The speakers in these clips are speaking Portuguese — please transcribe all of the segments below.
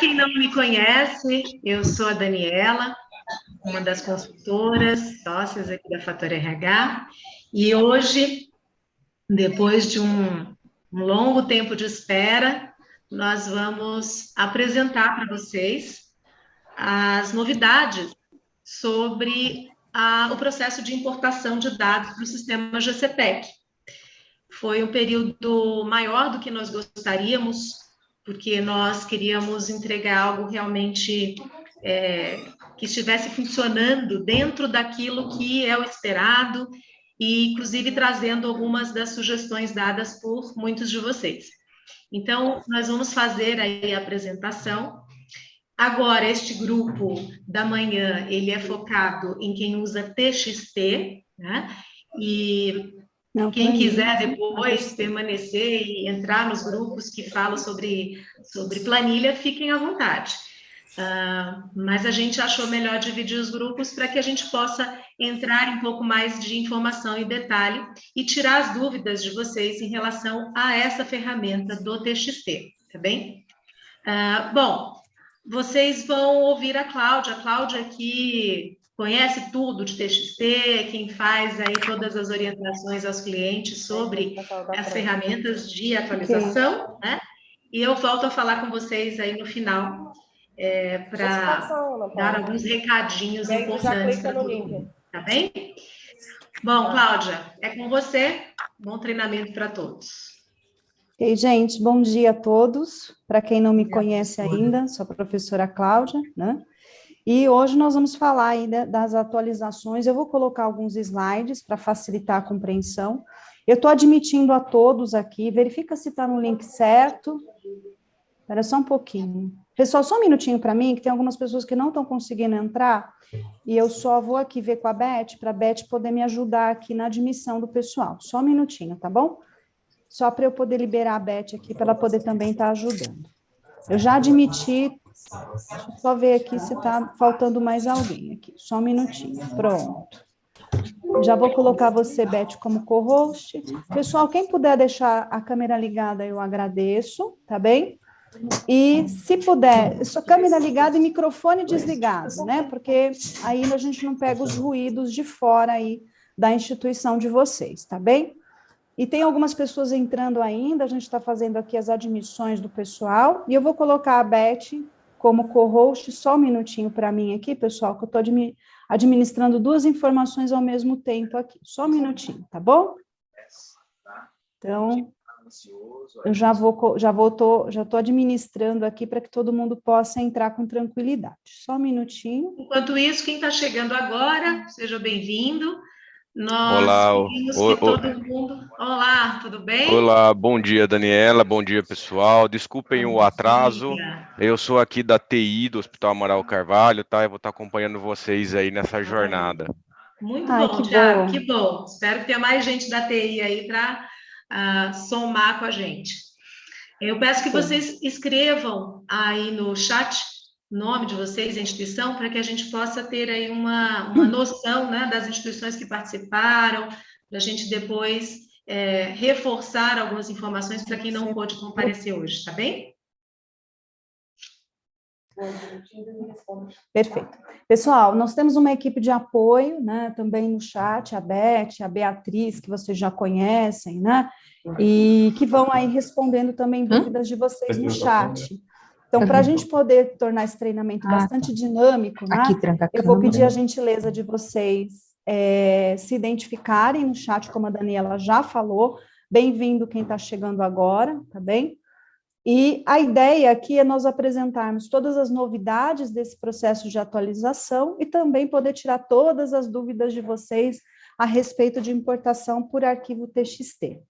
quem não me conhece, eu sou a Daniela, uma das consultoras, sócias aqui da Fator RH, e hoje, depois de um longo tempo de espera, nós vamos apresentar para vocês as novidades sobre o processo de importação de dados para o sistema GCPEC. Foi um período maior do que nós gostaríamos, porque nós queríamos entregar algo realmente que estivesse funcionando dentro daquilo que é o esperado, e inclusive trazendo algumas das sugestões dadas por muitos de vocês. Então, nós vamos fazer aí a apresentação. Agora, este grupo da manhã, ele é focado em quem usa TXT, né? E quem quiser depois permanecer e entrar nos grupos que falam sobre planilha, fiquem à vontade. Mas a gente achou melhor dividir os grupos para que a gente possa entrar em um pouco mais de informação e detalhe e tirar as dúvidas de vocês em relação a essa ferramenta do TXT, tá bem? Bom, vocês vão ouvir a Cláudia que conhece tudo de TXT, quem faz aí todas as orientações aos clientes sobre as ferramentas de atualização, né? E eu volto a falar com vocês aí no final, para dar alguns recadinhos importantes para todo mundo, tá bem? Bom, Cláudia, é com você. Bom treinamento para todos. Ok, gente, bom dia a todos. Para quem não me conhece ainda, sou a professora Cláudia, né? E hoje nós vamos falar ainda das atualizações. Eu vou colocar alguns slides para facilitar a compreensão. Eu estou admitindo a todos aqui, verifica se está no link certo. Espera só um pouquinho. Pessoal, só um minutinho para mim, que tem algumas pessoas que não estão conseguindo entrar, e eu só vou aqui ver com a Beth, para a Beth poder me ajudar aqui na admissão do pessoal. Só um minutinho, tá bom? Só para eu poder liberar a Beth aqui, para ela poder também estar ajudando. Eu já admiti, deixa eu só ver aqui se está faltando mais alguém aqui. Só um minutinho, pronto. Já vou colocar você, Beth, como co-host. Pessoal, quem puder deixar a câmera ligada, eu agradeço, tá bem? E, se puder, sua câmera ligada e microfone desligado, né? Porque aí a gente não pega os ruídos de fora aí da instituição de vocês, tá bem? E tem algumas pessoas entrando ainda, a gente está fazendo aqui as admissões do pessoal, e eu vou colocar a Beth como co-host, só um minutinho para mim aqui, pessoal, que eu estou administrando duas informações ao mesmo tempo aqui, só um minutinho, tá bom? Então, eu já estou administrando aqui para que todo mundo possa entrar com tranquilidade. Só um minutinho. Enquanto isso, quem está chegando agora, seja bem-vindo. Olá, todo mundo... Olá, tudo bem? Olá, bom dia, Daniela, bom dia, pessoal. Desculpem o atraso, eu sou aqui da TI, do Hospital Amaral Carvalho, tá? Eu vou estar acompanhando vocês aí nessa jornada. Muito bom, Thiago, que bom. Espero que tenha mais gente da TI aí para somar com a gente. Eu peço que vocês escrevam aí no chat o nome de vocês, a instituição, para que a gente possa ter aí uma noção, né, das instituições que participaram, para a gente depois reforçar algumas informações para quem não pôde comparecer hoje, tá bem? Perfeito. Pessoal, nós temos uma equipe de apoio, né, também no chat, a Beth, a Beatriz, que vocês já conhecem, né, e que vão aí respondendo também dúvidas de vocês no chat. Então, para a gente poder tornar esse treinamento bastante dinâmico, né, eu vou pedir a gentileza de vocês se identificarem no chat, como a Daniela já falou. Bem-vindo quem está chegando agora, tá bem? E a ideia aqui é nós apresentarmos todas as novidades desse processo de atualização e também poder tirar todas as dúvidas de vocês a respeito de importação por arquivo TXT.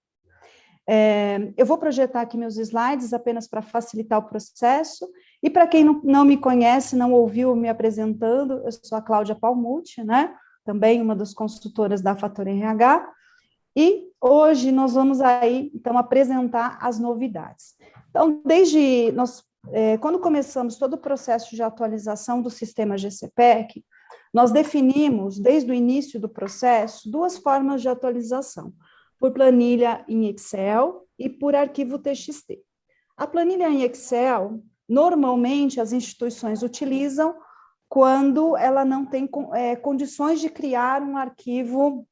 Eu vou projetar aqui meus slides apenas para facilitar o processo, e para quem não me conhece, não ouviu me apresentando, eu sou a Cláudia Palmucci, né? Também uma das consultoras da Fator RH, e hoje nós vamos aí, então, apresentar as novidades. Então, quando começamos todo o processo de atualização do sistema GCPEC, nós definimos, desde o início do processo, duas formas de atualização: por planilha em Excel e por arquivo TXT. A planilha em Excel, normalmente as instituições utilizam quando ela não tem condições de criar um arquivo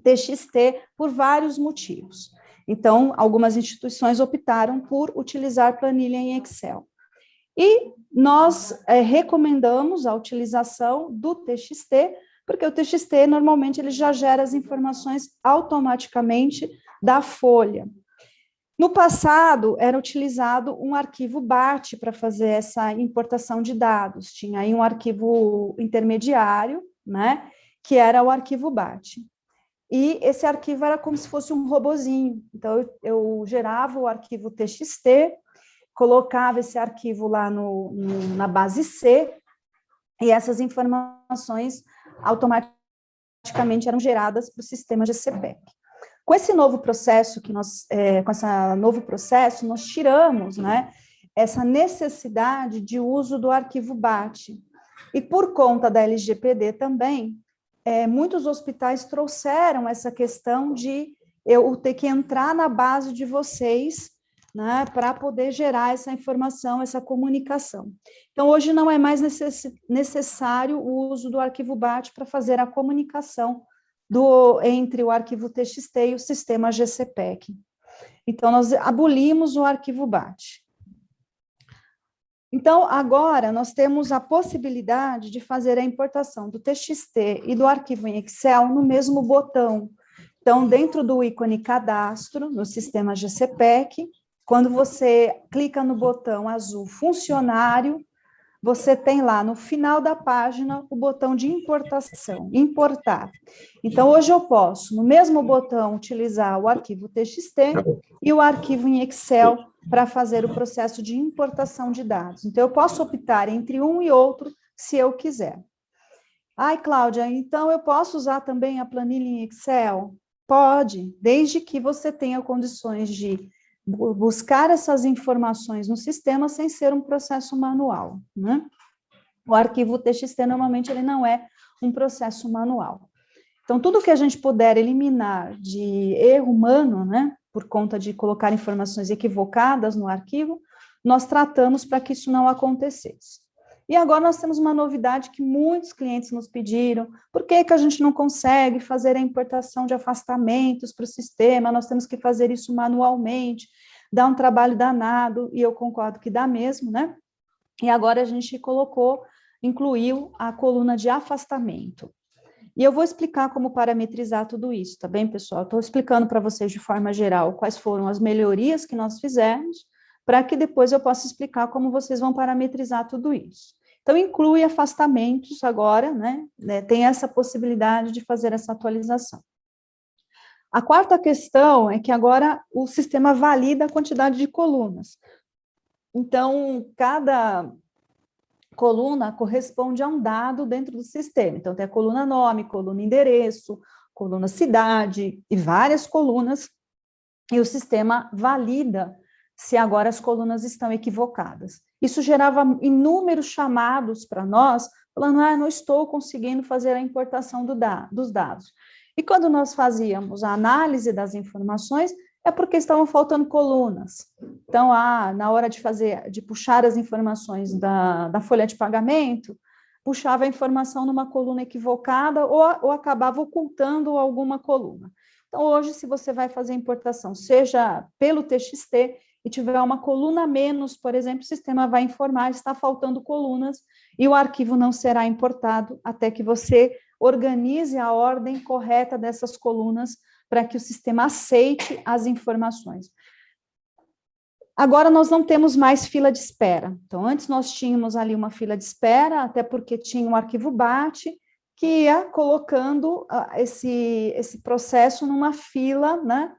TXT por vários motivos. Então, algumas instituições optaram por utilizar planilha em Excel. E nós recomendamos a utilização do TXT, porque o TXT, normalmente, ele já gera as informações automaticamente da folha. No passado, era utilizado um arquivo BAT para fazer essa importação de dados. Tinha aí um arquivo intermediário, né, que era o arquivo BAT. E esse arquivo era como se fosse um robozinho. Então, eu gerava o arquivo TXT, colocava esse arquivo lá na base C, e essas informações automaticamente eram geradas para o sistema GCPEC. Com esse novo processo nós tiramos, né, essa necessidade de uso do arquivo BAT. E por conta da LGPD também, muitos hospitais trouxeram essa questão de eu ter que entrar na base de vocês, né, para poder gerar essa informação, essa comunicação. Então, hoje não é mais necessário o uso do arquivo BAT para fazer a comunicação entre o arquivo TXT e o sistema GCPEC. Então, nós abolimos o arquivo BAT. Então, agora, nós temos a possibilidade de fazer a importação do TXT e do arquivo em Excel no mesmo botão. Então, dentro do ícone cadastro, no sistema GCPEC, quando você clica no botão azul funcionário, você tem lá no final da página o botão de importação, importar. Então, hoje eu posso, no mesmo botão, utilizar o arquivo TXT e o arquivo em Excel para fazer o processo de importação de dados. Então, eu posso optar entre um e outro, se eu quiser. Ai, Cláudia, então eu posso usar também a planilha em Excel? Pode, desde que você tenha condições de buscar essas informações no sistema sem ser um processo manual, né? O arquivo TXT, normalmente, ele não é um processo manual. Então, tudo que a gente puder eliminar de erro humano, né, por conta de colocar informações equivocadas no arquivo, nós tratamos para que isso não acontecesse. E agora nós temos uma novidade que muitos clientes nos pediram: por que a gente não consegue fazer a importação de afastamentos para o sistema? Nós temos que fazer isso manualmente, dá um trabalho danado, e eu concordo que dá mesmo, né? E agora a gente incluiu a coluna de afastamento. E eu vou explicar como parametrizar tudo isso, tá bem, pessoal? Estou explicando para vocês de forma geral quais foram as melhorias que nós fizemos, para que depois eu possa explicar como vocês vão parametrizar tudo isso. Então, inclui afastamentos agora, né? Tem essa possibilidade de fazer essa atualização. A quarta questão é que agora o sistema valida a quantidade de colunas. Então, cada coluna corresponde a um dado dentro do sistema. Então, tem a coluna nome, coluna endereço, coluna cidade e várias colunas, e o sistema valida se agora as colunas estão equivocadas. Isso gerava inúmeros chamados para nós, falando: não estou conseguindo fazer a importação dos dados. E quando nós fazíamos a análise das informações, é porque estavam faltando colunas. Então, na hora de puxar as informações da folha de pagamento, puxava a informação numa coluna equivocada ou acabava ocultando alguma coluna. Então, hoje, se você vai fazer a importação, seja pelo TXT, e tiver uma coluna a menos, por exemplo, o sistema vai informar que está faltando colunas e o arquivo não será importado até que você organize a ordem correta dessas colunas para que o sistema aceite as informações. Agora, nós não temos mais fila de espera. Então, antes nós tínhamos ali uma fila de espera, até porque tinha um arquivo BAT, que ia colocando esse processo numa fila, né,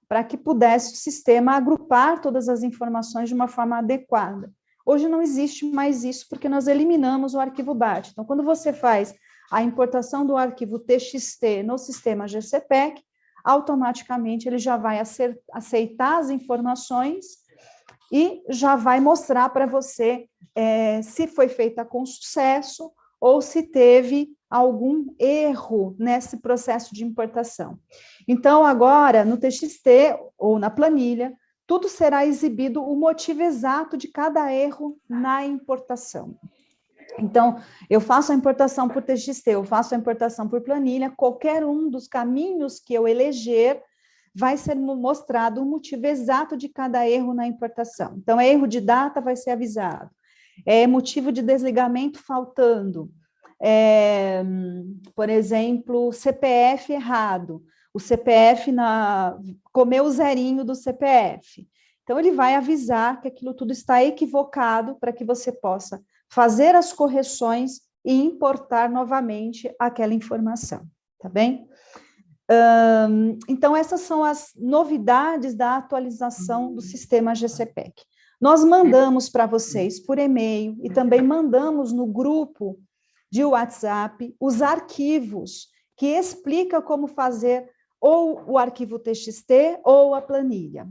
para que pudesse o sistema agrupar todas as informações de uma forma adequada. Hoje não existe mais isso, porque nós eliminamos o arquivo BAT. Então, quando você faz a importação do arquivo TXT no sistema GCPEC, automaticamente ele já vai aceitar as informações e já vai mostrar para você se foi feita com sucesso ou se teve algum erro nesse processo de importação. Então, agora, no TXT ou na planilha, tudo será exibido o motivo exato de cada erro na importação. Então, eu faço a importação por TXT, eu faço a importação por planilha, qualquer um dos caminhos que eu eleger vai ser mostrado o motivo exato de cada erro na importação. Então, é erro de data, vai ser avisado. É motivo de desligamento faltando. Por exemplo, CPF errado. O CPF comeu o zerinho do CPF. Então, ele vai avisar que aquilo tudo está equivocado para que você possa fazer as correções e importar novamente aquela informação, tá bem? Então, essas são as novidades da atualização do sistema GCPEC. Nós mandamos para vocês por e-mail e também mandamos no grupo de WhatsApp os arquivos que explicam como fazer ou o arquivo TXT ou a planilha.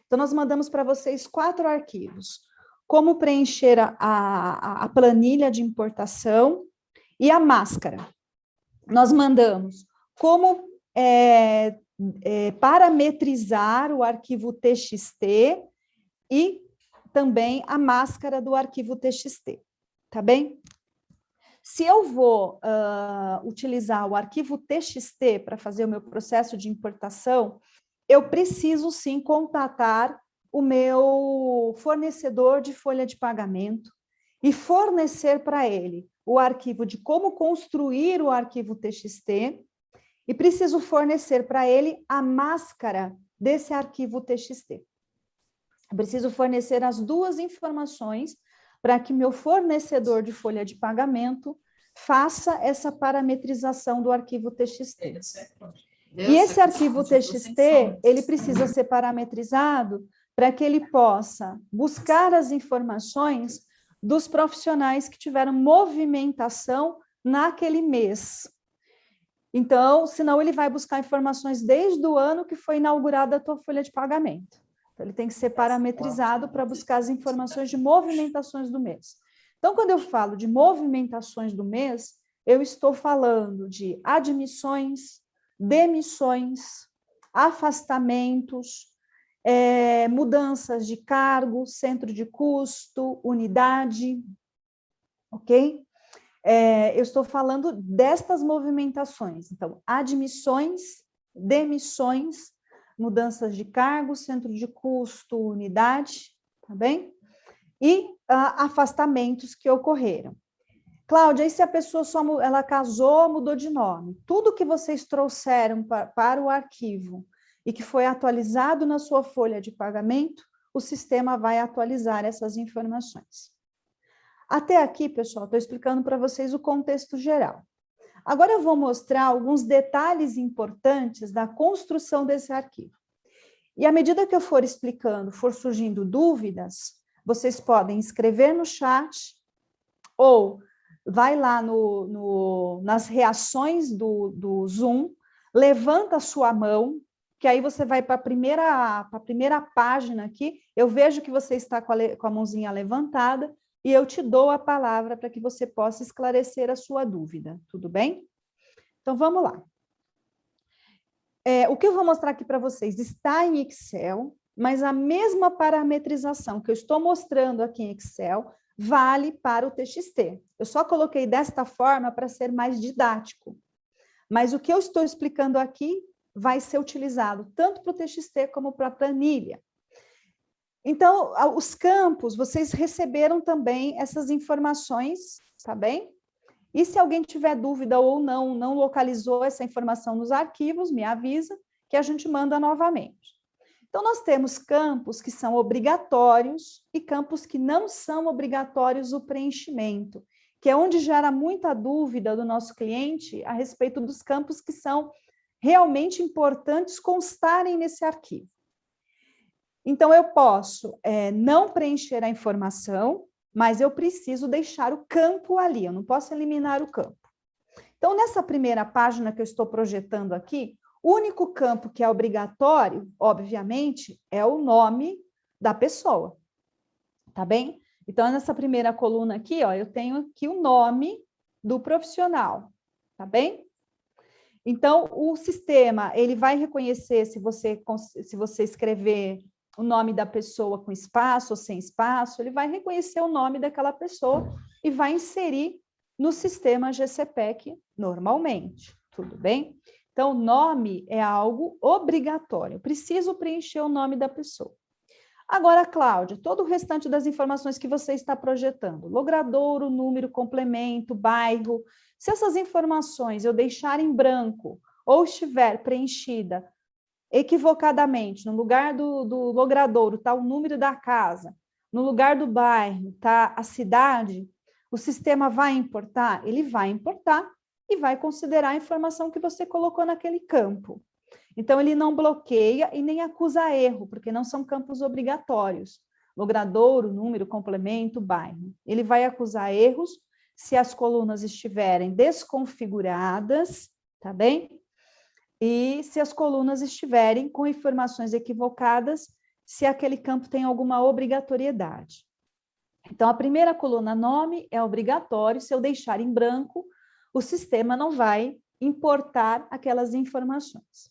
Então, nós mandamos para vocês 4 arquivos. Como preencher a planilha de importação e a máscara. Nós mandamos como parametrizar o arquivo TXT e também a máscara do arquivo TXT, tá bem? Se eu vou utilizar o arquivo TXT para fazer o meu processo de importação, eu preciso sim contatar o meu fornecedor de folha de pagamento e fornecer para ele o arquivo de como construir o arquivo TXT e preciso fornecer para ele a máscara desse arquivo TXT. Eu preciso fornecer as 2 informações para que meu fornecedor de folha de pagamento faça essa parametrização do arquivo TXT. E esse arquivo TXT, ele precisa ser parametrizado para que ele possa buscar as informações dos profissionais que tiveram movimentação naquele mês. Então, senão ele vai buscar informações desde o ano que foi inaugurada a tua folha de pagamento. Então, ele tem que ser parametrizado para buscar as informações de movimentações do mês. Então, quando eu falo de movimentações do mês, eu estou falando de admissões, demissões, afastamentos, mudanças de cargo, centro de custo, unidade, ok? Eu estou falando destas movimentações. Então, admissões, demissões, mudanças de cargo, centro de custo, unidade, tá bem? E afastamentos que ocorreram. Cláudia, e se a pessoa ela casou, mudou de nome? Tudo que vocês trouxeram para o arquivo e que foi atualizado na sua folha de pagamento, o sistema vai atualizar essas informações. Até aqui, pessoal, estou explicando para vocês o contexto geral. Agora eu vou mostrar alguns detalhes importantes da construção desse arquivo. E à medida que eu for explicando, for surgindo dúvidas, vocês podem escrever no chat ou vai lá nas reações do Zoom, levanta a sua mão, que aí você vai para a primeira página aqui, eu vejo que você está com a mãozinha levantada, e eu te dou a palavra para que você possa esclarecer a sua dúvida, tudo bem? Então, vamos lá. O que eu vou mostrar aqui para vocês está em Excel, mas a mesma parametrização que eu estou mostrando aqui em Excel vale para o TXT. Eu só coloquei desta forma para ser mais didático. Mas o que eu estou explicando aqui vai ser utilizado tanto para o TXT como para a planilha. Então, os campos, vocês receberam também essas informações, tá bem? E se alguém tiver dúvida ou não localizou essa informação nos arquivos, me avisa que a gente manda novamente. Então, nós temos campos que são obrigatórios e campos que não são obrigatórios o preenchimento, que é onde gera muita dúvida do nosso cliente a respeito dos campos que são realmente importantes constarem nesse arquivo. Então, eu posso não preencher a informação, mas eu preciso deixar o campo ali, eu não posso eliminar o campo. Então, nessa primeira página que eu estou projetando aqui, o único campo que é obrigatório, obviamente, é o nome da pessoa, tá bem? Então, nessa primeira coluna aqui, ó, eu tenho aqui o nome do profissional, tá bem? Então, o sistema, ele vai reconhecer se você escrever o nome da pessoa com espaço ou sem espaço, ele vai reconhecer o nome daquela pessoa e vai inserir no sistema GCPEC normalmente, tudo bem? Então, nome é algo obrigatório, eu preciso preencher o nome da pessoa. Agora, Cláudia, todo o restante das informações que você está projetando, logradouro, número, complemento, bairro, se essas informações eu deixar em branco ou estiver preenchida equivocadamente, no lugar do logradouro está o número da casa, no lugar do bairro está a cidade, o sistema vai importar? Ele vai importar e vai considerar a informação que você colocou naquele campo. Então, ele não bloqueia e nem acusa erro, porque não são campos obrigatórios. Logradouro, número, complemento, bairro. Ele vai acusar erros se as colunas estiverem desconfiguradas, tá bem? E se as colunas estiverem com informações equivocadas, se aquele campo tem alguma obrigatoriedade. Então, a primeira coluna, nome, é obrigatório. Se eu deixar em branco, o sistema não vai importar aquelas informações.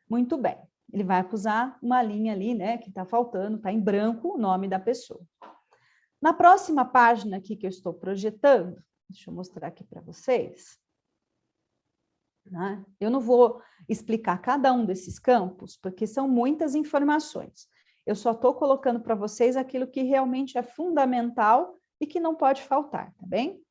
Muito bem. Ele vai acusar uma linha ali, né, que está faltando, está em branco o nome da pessoa. Na próxima página aqui que eu estou projetando, deixa eu mostrar aqui para vocês. Né? Eu não vou explicar cada um desses campos, porque são muitas informações. Eu só estou colocando para vocês aquilo que realmente é fundamental e que não pode faltar, tá bem?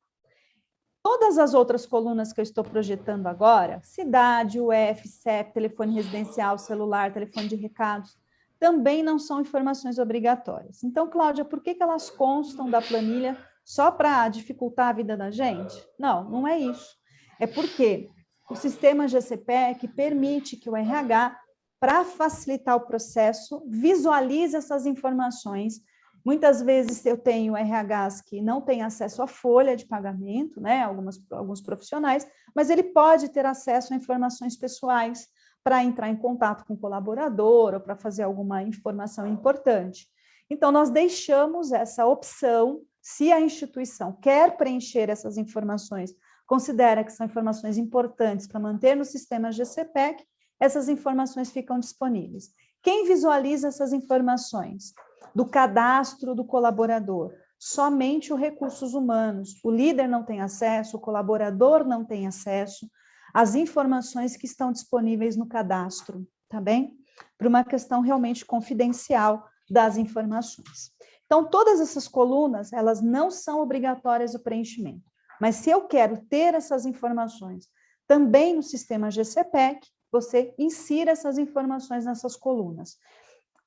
Todas as outras colunas que eu estou projetando agora, cidade, UF, CEP, telefone residencial, celular, telefone de recados, também não são informações obrigatórias. Então, Cláudia, por que elas constam da planilha só para dificultar a vida da gente? Não, não é isso. É porque o sistema GCPEC permite que o RH, para facilitar o processo, visualize essas informações. Muitas vezes eu tenho RHs que não têm acesso à folha de pagamento, né? Alguns profissionais, mas ele pode ter acesso a informações pessoais para entrar em contato com o colaborador ou para fazer alguma informação importante. Então, nós deixamos essa opção, se a instituição quer preencher essas informações, considera que são informações importantes para manter no sistema GCPEC, essas informações ficam disponíveis. Quem visualiza essas informações? Do cadastro do colaborador, somente os recursos humanos. O líder não tem acesso, o colaborador não tem acesso às informações que estão disponíveis no cadastro, tá bem? Por uma questão realmente confidencial das informações. Então, todas essas colunas, elas não são obrigatórias o preenchimento, mas se eu quero ter essas informações também no sistema GCPEC, você insira essas informações nessas colunas.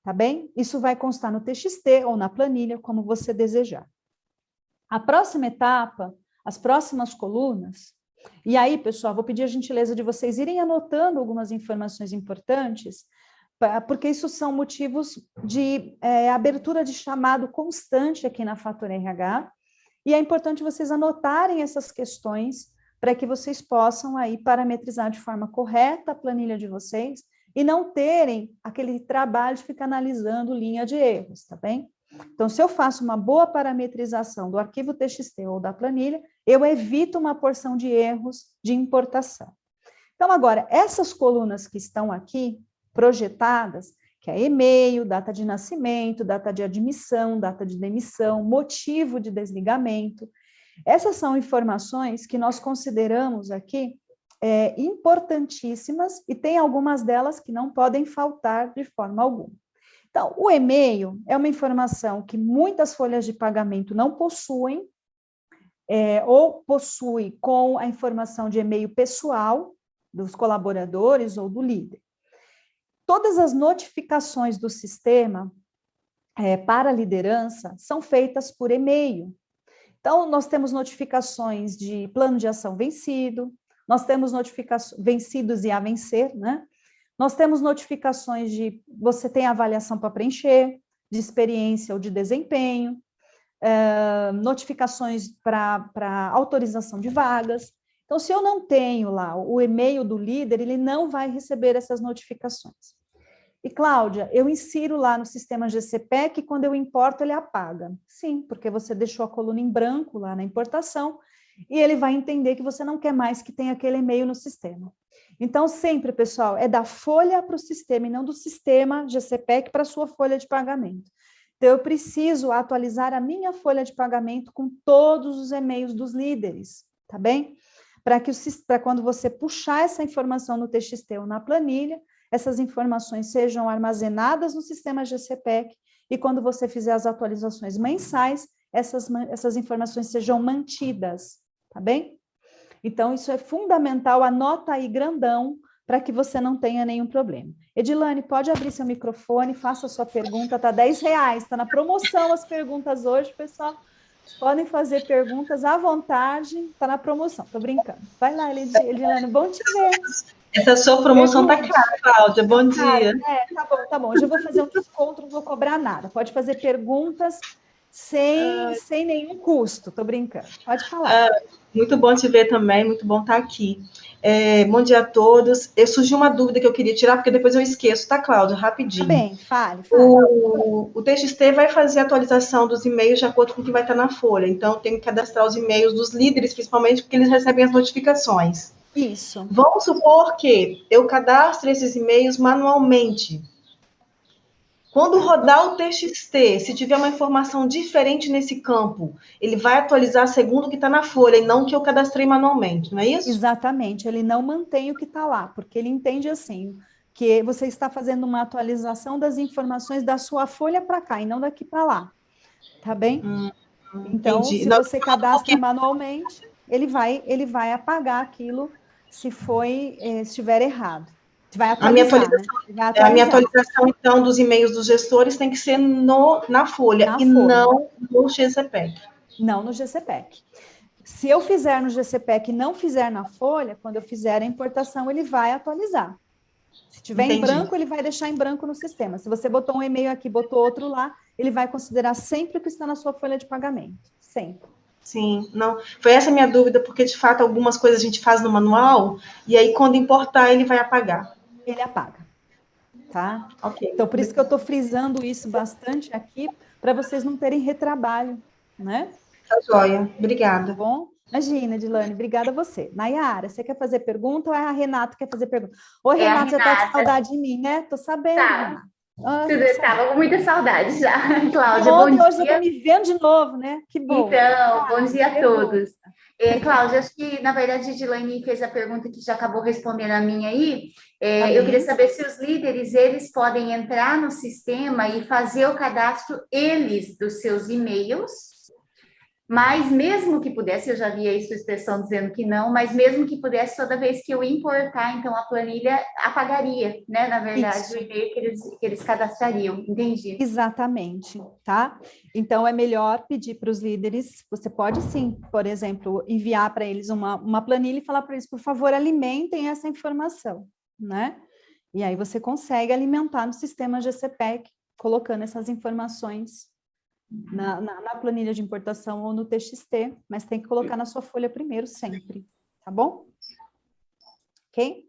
Tá bem? Isso vai constar no TXT ou na planilha, como você desejar. A próxima etapa, as próximas colunas, e aí, pessoal, vou pedir a gentileza de vocês irem anotando algumas informações importantes, porque isso são motivos de abertura de chamado constante aqui na Fator RH, e é importante vocês anotarem essas questões para que vocês possam aí parametrizar de forma correta a planilha de vocês, e não terem aquele trabalho de ficar analisando linha de erros, tá bem? Então, se eu faço uma boa parametrização do arquivo TXT ou da planilha, eu evito uma porção de erros de importação. Então, agora, essas colunas que estão aqui projetadas, que é e-mail, data de nascimento, data de admissão, data de demissão, motivo de desligamento, essas são informações que nós consideramos aqui importantíssimas, e tem algumas delas que não podem faltar de forma alguma. Então, o e-mail é uma informação que muitas folhas de pagamento não possuem, ou possui com a informação de e-mail pessoal dos colaboradores ou do líder. Todas as notificações do sistema para a liderança são feitas por e-mail. Então, nós temos notificações de plano de ação vencido, nós temos notificações vencidos e a vencer, né? Nós temos notificações de você tem avaliação para preencher, de experiência ou de desempenho, notificações para autorização de vagas. Então, se eu não tenho lá o e-mail do líder, ele não vai receber essas notificações. E, Cláudia, eu insiro lá no sistema GCPEC e quando eu importo, ele apaga. Sim, porque você deixou a coluna em branco lá na importação, e ele vai entender que você não quer mais que tenha aquele e-mail no sistema. Então, sempre, pessoal, é da folha para o sistema e não do sistema GCPEC para a sua folha de pagamento. Então, eu preciso atualizar a minha folha de pagamento com todos os e-mails dos líderes, tá bem? Para quando você puxar essa informação no TXT ou na planilha, essas informações sejam armazenadas no sistema GCPEC e quando você fizer as atualizações mensais, essas informações sejam mantidas, tá bem? Então, isso é fundamental, anota aí grandão, para que você não tenha nenhum problema. Edilane, pode abrir seu microfone, faça a sua pergunta, tá R$10, está na promoção as perguntas hoje, pessoal. Podem fazer perguntas à vontade, está na promoção, estou brincando. Vai lá, Edilane, bom te ver. Essa sua promoção tá cara, Cláudia, bom dia. Tá bom. Hoje eu vou fazer um desconto, não vou cobrar nada. Pode fazer perguntas sem nenhum custo, tô brincando. Pode falar. Muito bom te ver também, muito bom estar aqui. Bom dia a todos. Surgiu uma dúvida que eu queria tirar, porque depois eu esqueço, tá, Cláudia? Rapidinho. Tá bem, fale. O TXT vai fazer a atualização dos e-mails de acordo com o que vai estar na folha. Então, eu tenho que cadastrar os e-mails dos líderes, principalmente porque eles recebem as notificações. Isso. Vamos supor que eu cadastre esses e-mails manualmente. Quando rodar o TXT, se tiver uma informação diferente nesse campo, ele vai atualizar segundo o que está na folha, e não o que eu cadastrei manualmente, não é isso? Exatamente, ele não mantém o que está lá, porque ele entende assim, que você está fazendo uma atualização das informações da sua folha para cá, e não daqui para lá, tá bem? Então, entendi. Se você cadastra manualmente, ele vai apagar aquilo se estiver errado. Vai atualizar, a minha atualização, então, dos e-mails dos gestores tem que ser na folha, não no GCPEC. Não no GCPEC. Se eu fizer no GCPEC e não fizer na folha, quando eu fizer a importação, ele vai atualizar. Se tiver em branco, ele vai deixar em branco no sistema. Se você botou um e-mail aqui, botou outro lá, ele vai considerar sempre o que está na sua folha de pagamento. Sempre. Sim, não. Foi essa a minha dúvida, porque, de fato, algumas coisas a gente faz no manual, e aí, quando importar, ele vai apagar. Ele apaga, tá? Ok. Então, por isso que eu estou frisando isso bastante aqui, para vocês não terem retrabalho, né? Tá joia. Obrigada. Tá bom? Imagina, Edilane, obrigada a você. Nayara, você quer fazer pergunta ou é a Renata que quer fazer pergunta? Oi, Renata, você tá com saudade de mim, né? Tô sabendo. Tá. Tudo, eu tava com muita saudade já. Cláudia, bom dia. Hoje eu tô me vendo de novo, né? Que bom. Então, bom dia a todos. Cláudia, acho que, na verdade, a Edilane fez a pergunta que já acabou respondendo a minha aí. Eu queria saber se os líderes, eles podem entrar no sistema e fazer o cadastro, eles, dos seus e-mails, mas mesmo que pudesse, eu já vi aí sua expressão dizendo que não, mas mesmo que pudesse, toda vez que eu importar, então, a planilha apagaria, né, na verdade, Isso. o e-mail que eles cadastrariam, entendi. Exatamente, tá? Então, é melhor pedir para os líderes, você pode sim, por exemplo, enviar para eles uma planilha e falar para eles, por favor, alimentem essa informação, né? E aí você consegue alimentar no sistema GCPEC, colocando essas informações na planilha de importação ou no TXT, mas tem que colocar na sua folha primeiro sempre, tá bom? Ok?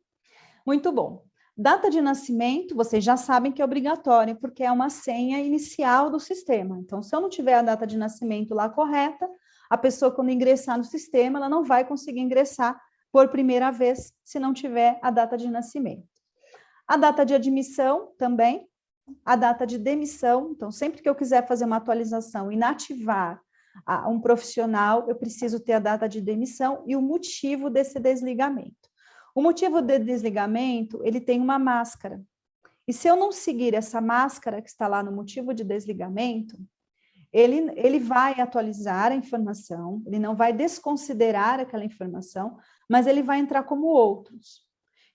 Muito bom. Data de nascimento, vocês já sabem que é obrigatória, porque é uma senha inicial do sistema. Então, se eu não tiver a data de nascimento lá correta, a pessoa, quando ingressar no sistema, ela não vai conseguir ingressar por primeira vez, se não tiver a data de nascimento. A data de admissão também, a data de demissão. Então, sempre que eu quiser fazer uma atualização, inativar um profissional, eu preciso ter a data de demissão e o motivo desse desligamento. O motivo de desligamento, ele tem uma máscara. E se eu não seguir essa máscara que está lá no motivo de desligamento, ele vai atualizar a informação, ele não vai desconsiderar aquela informação, mas ele vai entrar como outros.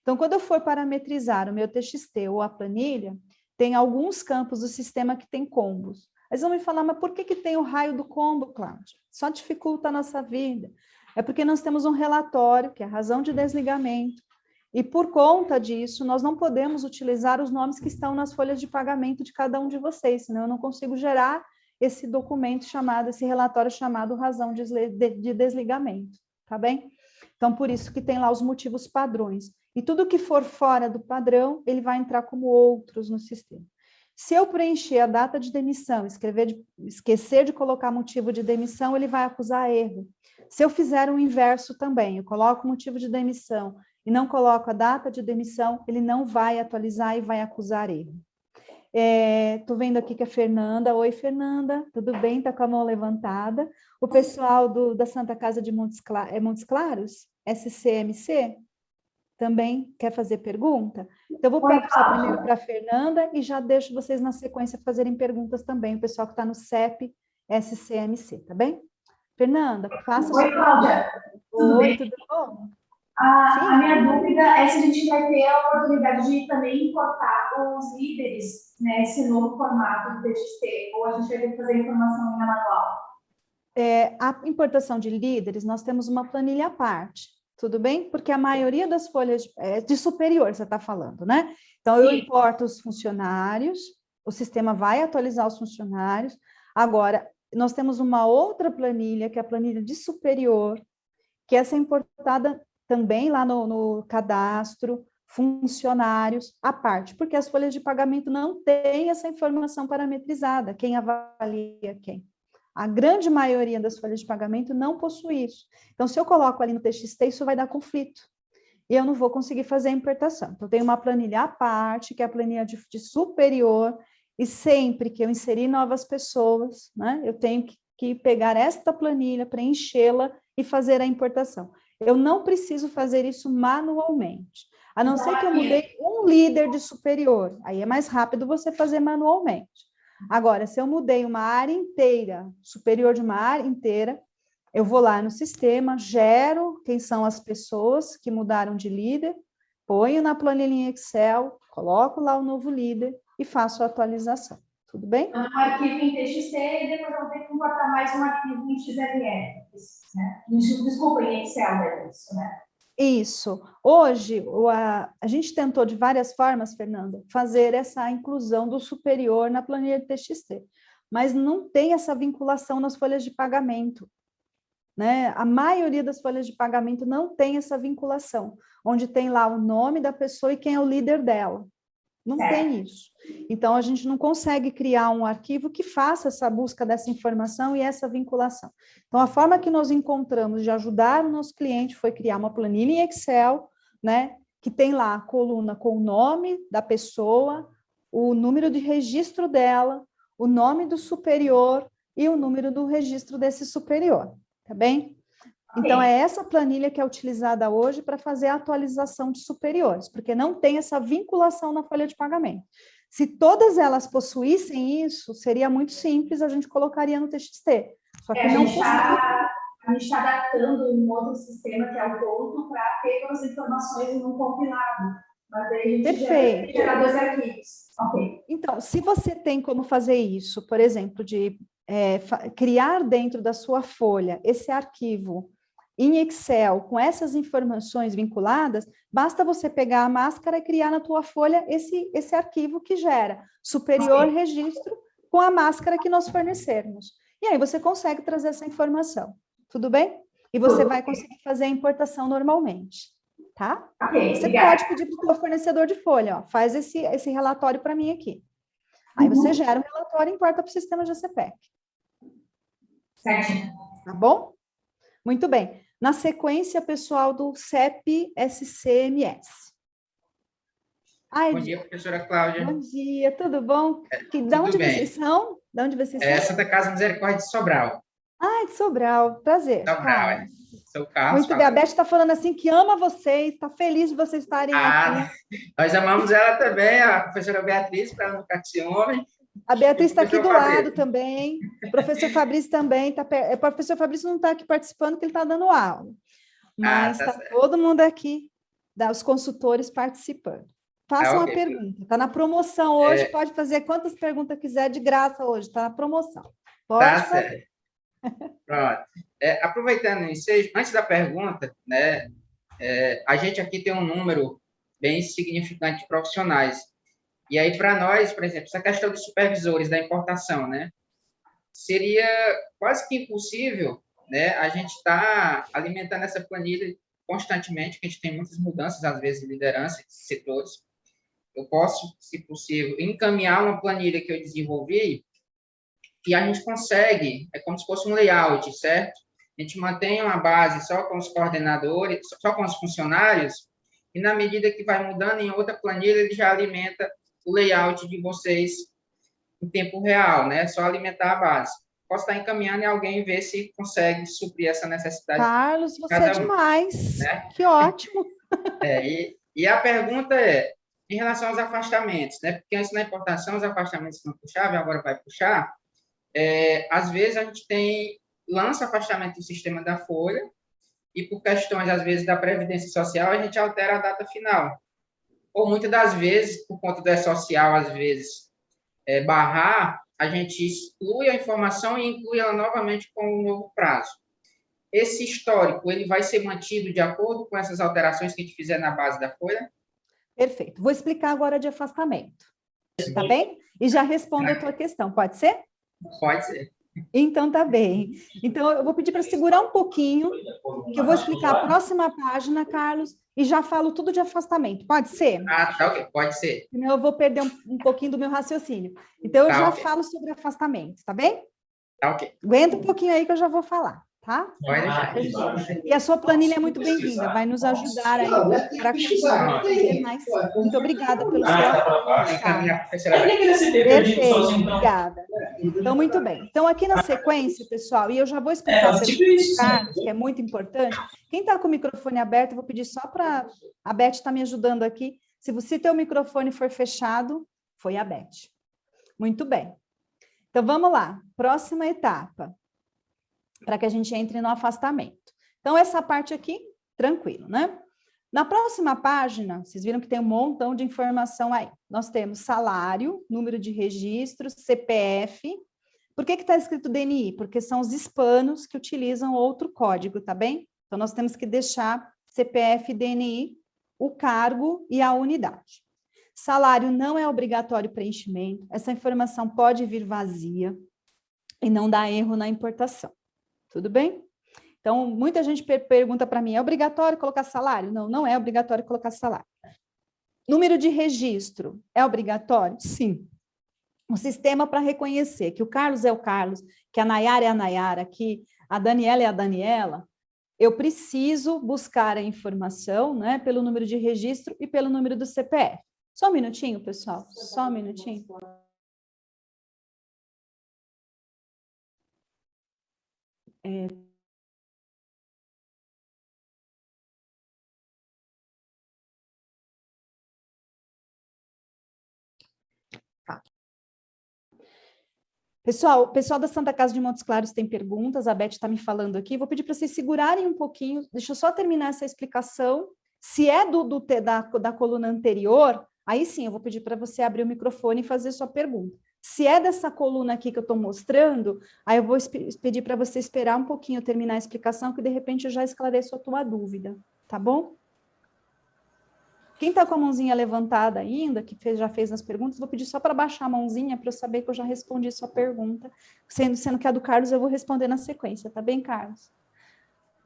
Então, quando eu for parametrizar o meu TXT ou a planilha, tem alguns campos do sistema que tem combos. Eles vão me falar, mas por que tem o raio do combo, Cláudia? Só dificulta a nossa vida. É porque nós temos um relatório, que é a razão de desligamento, e por conta disso, nós não podemos utilizar os nomes que estão nas folhas de pagamento de cada um de vocês, senão eu não consigo gerar esse documento chamado, esse relatório chamado razão de desligamento, tá bem? Então, por isso que tem lá os motivos padrões. E tudo que for fora do padrão, ele vai entrar como outros no sistema. Se eu preencher a data de demissão, esquecer de colocar motivo de demissão, ele vai acusar erro. Se eu fizer o inverso também, eu coloco o motivo de demissão e não coloco a data de demissão, ele não vai atualizar e vai acusar erro. Estou vendo aqui que a Fernanda. Oi, Fernanda, tudo bem? Está com a mão levantada. O pessoal da Santa Casa de Montes Claros, SCMC, também quer fazer pergunta? Então, eu vou passar primeiro para a Fernanda e já deixo vocês na sequência fazerem perguntas também, o pessoal que está no CEP, SCMC, tá bem? Fernanda, faça Oi, Cláudia. Tudo bem? Tudo bom? A minha dúvida é se a gente vai ter a oportunidade de também importar os líderes nesse novo formato do TXT, ou a gente vai ter que fazer informação em manual? A importação de líderes, nós temos uma planilha à parte, tudo bem? Porque a maioria das folhas de superior, você está falando, né? Então, eu importo os funcionários, o sistema vai atualizar os funcionários. Agora, nós temos uma outra planilha, que é a planilha de superior, que essa é importada também lá no cadastro, funcionários, à parte, porque as folhas de pagamento não têm essa informação parametrizada, quem avalia quem. A grande maioria das folhas de pagamento não possui isso. Então, se eu coloco ali no TXT, isso vai dar conflito. E eu não vou conseguir fazer a importação. Então, tem uma planilha à parte, que é a planilha de superior, e sempre que eu inserir novas pessoas, né, eu tenho que pegar esta planilha, preenchê-la e fazer a importação. Eu não preciso fazer isso manualmente. A não ser que eu mudei um líder de superior, aí é mais rápido você fazer manualmente. Agora, se eu mudei uma área inteira, superior de uma área inteira, eu vou lá no sistema, gero quem são as pessoas que mudaram de líder, ponho na planilhinha Excel, coloco lá o novo líder e faço a atualização. Tudo bem? Um arquivo em TXT e depois eu vou ter que importar mais um arquivo em XML. Né? Desculpa, em Excel, é isso, né? Isso. Hoje, a gente tentou de várias formas, Fernanda, fazer essa inclusão do superior na planilha de TXT, mas não tem essa vinculação nas folhas de pagamento, né? A maioria das folhas de pagamento não tem essa vinculação, onde tem lá o nome da pessoa e quem é o líder dela. Não tem isso. Então, a gente não consegue criar um arquivo que faça essa busca dessa informação e essa vinculação. Então, a forma que nós encontramos de ajudar o nosso cliente foi criar uma planilha em Excel, né, que tem lá a coluna com o nome da pessoa, o número de registro dela, o nome do superior e o número do registro desse superior, tá bem? Então, é essa planilha que é utilizada hoje para fazer a atualização de superiores, porque não tem essa vinculação na folha de pagamento. Se todas elas possuíssem isso, seria muito simples, a gente colocaria no TXT. Só que não possui. A gente está adaptando um outro sistema, que é o Couto, para ter todas as informações num compilado. Mas aí a gente gera dois arquivos. Ok. Então, se você tem como fazer isso, por exemplo, de criar dentro da sua folha esse arquivo em Excel, com essas informações vinculadas, basta você pegar a máscara e criar na tua folha esse arquivo que gera superior registro com a máscara que nós fornecermos. E aí você consegue trazer essa informação, tudo bem? E você vai conseguir fazer a importação normalmente, tá? Você pode pedir para o seu fornecedor de folha, ó, faz esse relatório para mim aqui. Aí você gera o relatório e importa para o sistema GCPEC. Certo. Tá bom? Muito bem. Na sequência, pessoal do CEP SCMS. Bom dia, professora Cláudia. Bom dia, tudo bom? De onde vocês são? De onde vocês são? Santa Casa Misericórdia de Sobral. Ah, de Sobral. Prazer. Sobral, Sou Carlos. Muito bem. A Beth está falando assim que ama vocês, está feliz de vocês estarem aqui. Nós amamos ela também, a professora Beatriz, para não ficar com ciúme. A Beatriz está aqui do lado também. O professor Fabrício também. O professor Fabrício não está aqui participando, porque ele está dando aula. Mas está todo mundo aqui, os consultores participando. Façam uma pergunta. Está na promoção hoje, pode fazer quantas perguntas quiser de graça hoje. Está na promoção. Pode fazer. Pronto. Aproveitando o ensejo, antes da pergunta, né, a gente aqui tem um número bem significante de profissionais. E aí, para nós, por exemplo, essa questão dos supervisores da importação, né, seria quase que impossível, né, a gente estar alimentando essa planilha constantemente, que a gente tem muitas mudanças, às vezes, de liderança de setores. Eu posso, se possível, encaminhar uma planilha que eu desenvolvi e a gente consegue, é como se fosse um layout, certo? a gente mantém uma base só com os coordenadores, só com os funcionários, e na medida que vai mudando em outra planilha, ele já alimenta o layout de vocês em tempo real, né? É só alimentar a base. Posso estar encaminhando e alguém ver se consegue suprir essa necessidade. Carlos, você é demais. Né? Que ótimo. E a pergunta é, em relação aos afastamentos, né? Porque antes na importação os afastamentos não puxavam, agora vai puxar. Às vezes a gente lança afastamento do sistema da folha e por questões, às vezes, da Previdência Social, a gente altera a data final. Ou muitas das vezes, por conta do E-Social, às vezes, barrar, a gente exclui a informação e inclui ela novamente com um novo prazo. Esse histórico, ele vai ser mantido de acordo com essas alterações que a gente fizer na base da folha? Perfeito. Vou explicar agora de afastamento. Tá bem? E já respondo a tua questão. Pode ser? Pode ser. Então, tá bem. Então, eu vou pedir para segurar um pouquinho, que eu vou explicar a próxima página, Carlos, e já falo tudo de afastamento. Pode ser? Ah, tá ok. Pode ser. Senão eu vou perder um pouquinho do meu raciocínio. Então, eu tá já okay. falo sobre afastamento, tá bem? Tá ok. Aguenta um pouquinho aí que eu já vou falar, tá? E a sua planilha é muito bem-vinda, vai nos ajudar aí para aprender mais. Muito obrigada pelo seu apoio. Perfeito, obrigada. Então, muito bem. Então, aqui na sequência, pessoal, e eu já vou explicar para o Carlos, que é muito importante. Quem está com o microfone aberto, eu vou pedir só para... A Beth está me ajudando aqui. Se teu microfone for fechado, foi a Beth. Muito bem. Então, vamos lá. Próxima etapa, para que a gente entre no afastamento. Então, essa parte aqui, tranquilo, né? Na próxima página, vocês viram que tem um montão de informação aí. Nós temos salário, número de registro, CPF. Por que está escrito DNI? Porque são os hispanos que utilizam outro código, tá bem? Então, nós temos que deixar CPF, DNI, o cargo e a unidade. Salário não é obrigatório preenchimento. Essa informação pode vir vazia e não dá erro na importação. Tudo bem? Então, muita gente pergunta para mim, é obrigatório colocar salário? Não, não é obrigatório colocar salário. Número de registro, é obrigatório? Sim. Um sistema para reconhecer que o Carlos é o Carlos, que a Nayara é a Nayara, que a Daniela é a Daniela, eu preciso buscar a informação, né, pelo número de registro e pelo número do CPF. Só um minutinho, pessoal, só um minutinho. Pessoal, o pessoal da Santa Casa de Montes Claros tem perguntas, a Beth está me falando aqui, vou pedir para vocês segurarem um pouquinho, deixa eu só terminar essa explicação. Se é da coluna anterior, aí sim, eu vou pedir para você abrir o microfone e fazer sua pergunta. Se é dessa coluna aqui que eu estou mostrando, aí eu vou pedir para você esperar um pouquinho eu terminar a explicação, que de repente eu já esclareço a tua dúvida, tá bom? Quem está com a mãozinha levantada ainda, que já fez as perguntas, vou pedir só para baixar a mãozinha para eu saber que eu já respondi a sua pergunta. Sendo que a do Carlos eu vou responder na sequência, tá bem, Carlos?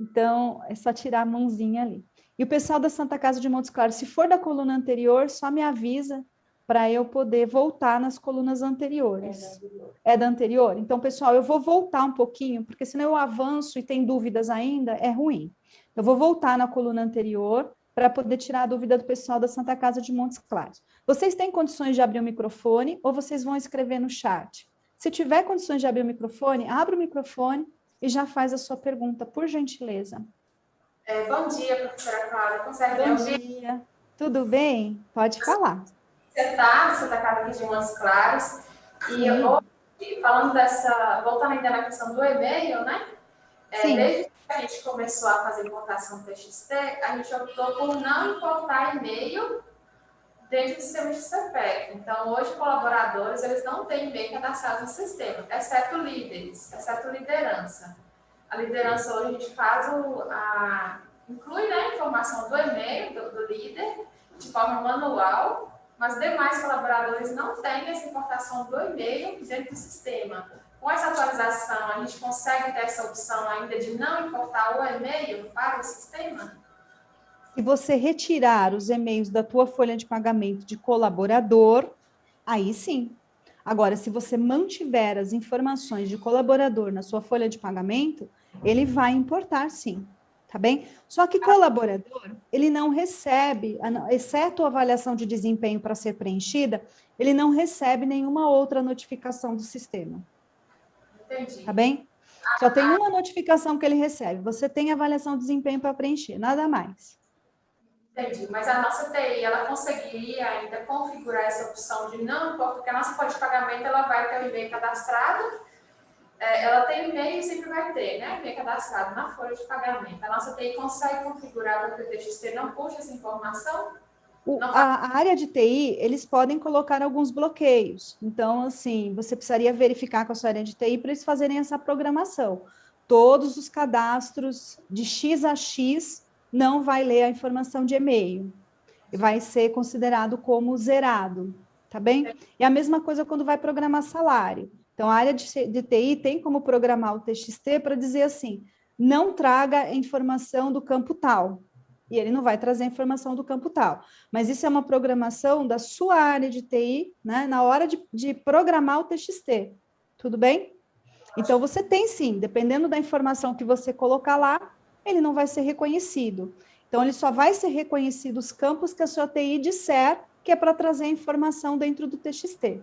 Então, é só tirar a mãozinha ali. E o pessoal da Santa Casa de Montes Claros, se for da coluna anterior, só me avisa para eu poder voltar nas colunas anteriores. É da anterior? Então, pessoal, eu vou voltar um pouquinho, porque senão eu avanço e tem dúvidas ainda, é ruim. Eu vou voltar na coluna anterior para poder tirar a dúvida do pessoal da Santa Casa de Montes Claros. Vocês têm condições de abrir o microfone ou vocês vão escrever no chat? Se tiver condições de abrir o microfone, abre o microfone e já faz a sua pergunta, por gentileza. Bom dia, professora Cláudia. Consegue me ouvir? Bom dia. Tudo bem? Pode falar. Você está na Santa Casa de Montes Claros. E hoje, falando voltando ainda na questão do e-mail, né? Desde que a gente começou a fazer importação TXT, a gente optou por não importar e-mail dentro do sistema de CPF. Então, hoje, colaboradores, eles não têm e-mail cadastrado no sistema, exceto líderes, exceto liderança. A liderança hoje a gente faz inclui, né, a informação do e-mail do líder de forma manual, mas demais colaboradores não têm essa importação do e-mail dentro do sistema. Com essa atualização, a gente consegue ter essa opção ainda de não importar o e-mail para o sistema? Se você retirar os e-mails da tua folha de pagamento de colaborador, aí sim. Agora, se você mantiver as informações de colaborador na sua folha de pagamento, ele vai importar sim, tá bem? Só que colaborador, ele não recebe, exceto a avaliação de desempenho para ser preenchida, ele não recebe nenhuma outra notificação do sistema. Entendi. Tá bem? Só tem uma notificação que ele recebe. Você tem avaliação de desempenho para preencher, nada mais. Entendi. Mas a nossa TI, ela conseguiria ainda configurar essa opção de não, porque a nossa folha de pagamento, ela vai ter o e-mail cadastrado, ela tem e-mail e sempre vai ter, né? E-mail cadastrado na folha de pagamento. A nossa TI consegue configurar para que o TXT não puxe essa informação? A área de TI, eles podem colocar alguns bloqueios. Então, assim, você precisaria verificar com a sua área de TI para eles fazerem essa programação. Todos os cadastros de X a X não vai ler a informação de e-mail. Vai ser considerado como zerado, tá bem? E a mesma coisa quando vai programar salário. Então, a área de TI tem como programar o TXT para dizer assim, não traga a informação do campo tal. E ele não vai trazer a informação do campo tal. Mas isso é uma programação da sua área de TI, né, na hora de programar o TXT. Tudo bem? Então, você tem sim, dependendo da informação que você colocar lá, ele não vai ser reconhecido. Então, ele só vai ser reconhecido os campos que a sua TI disser que é para trazer a informação dentro do TXT.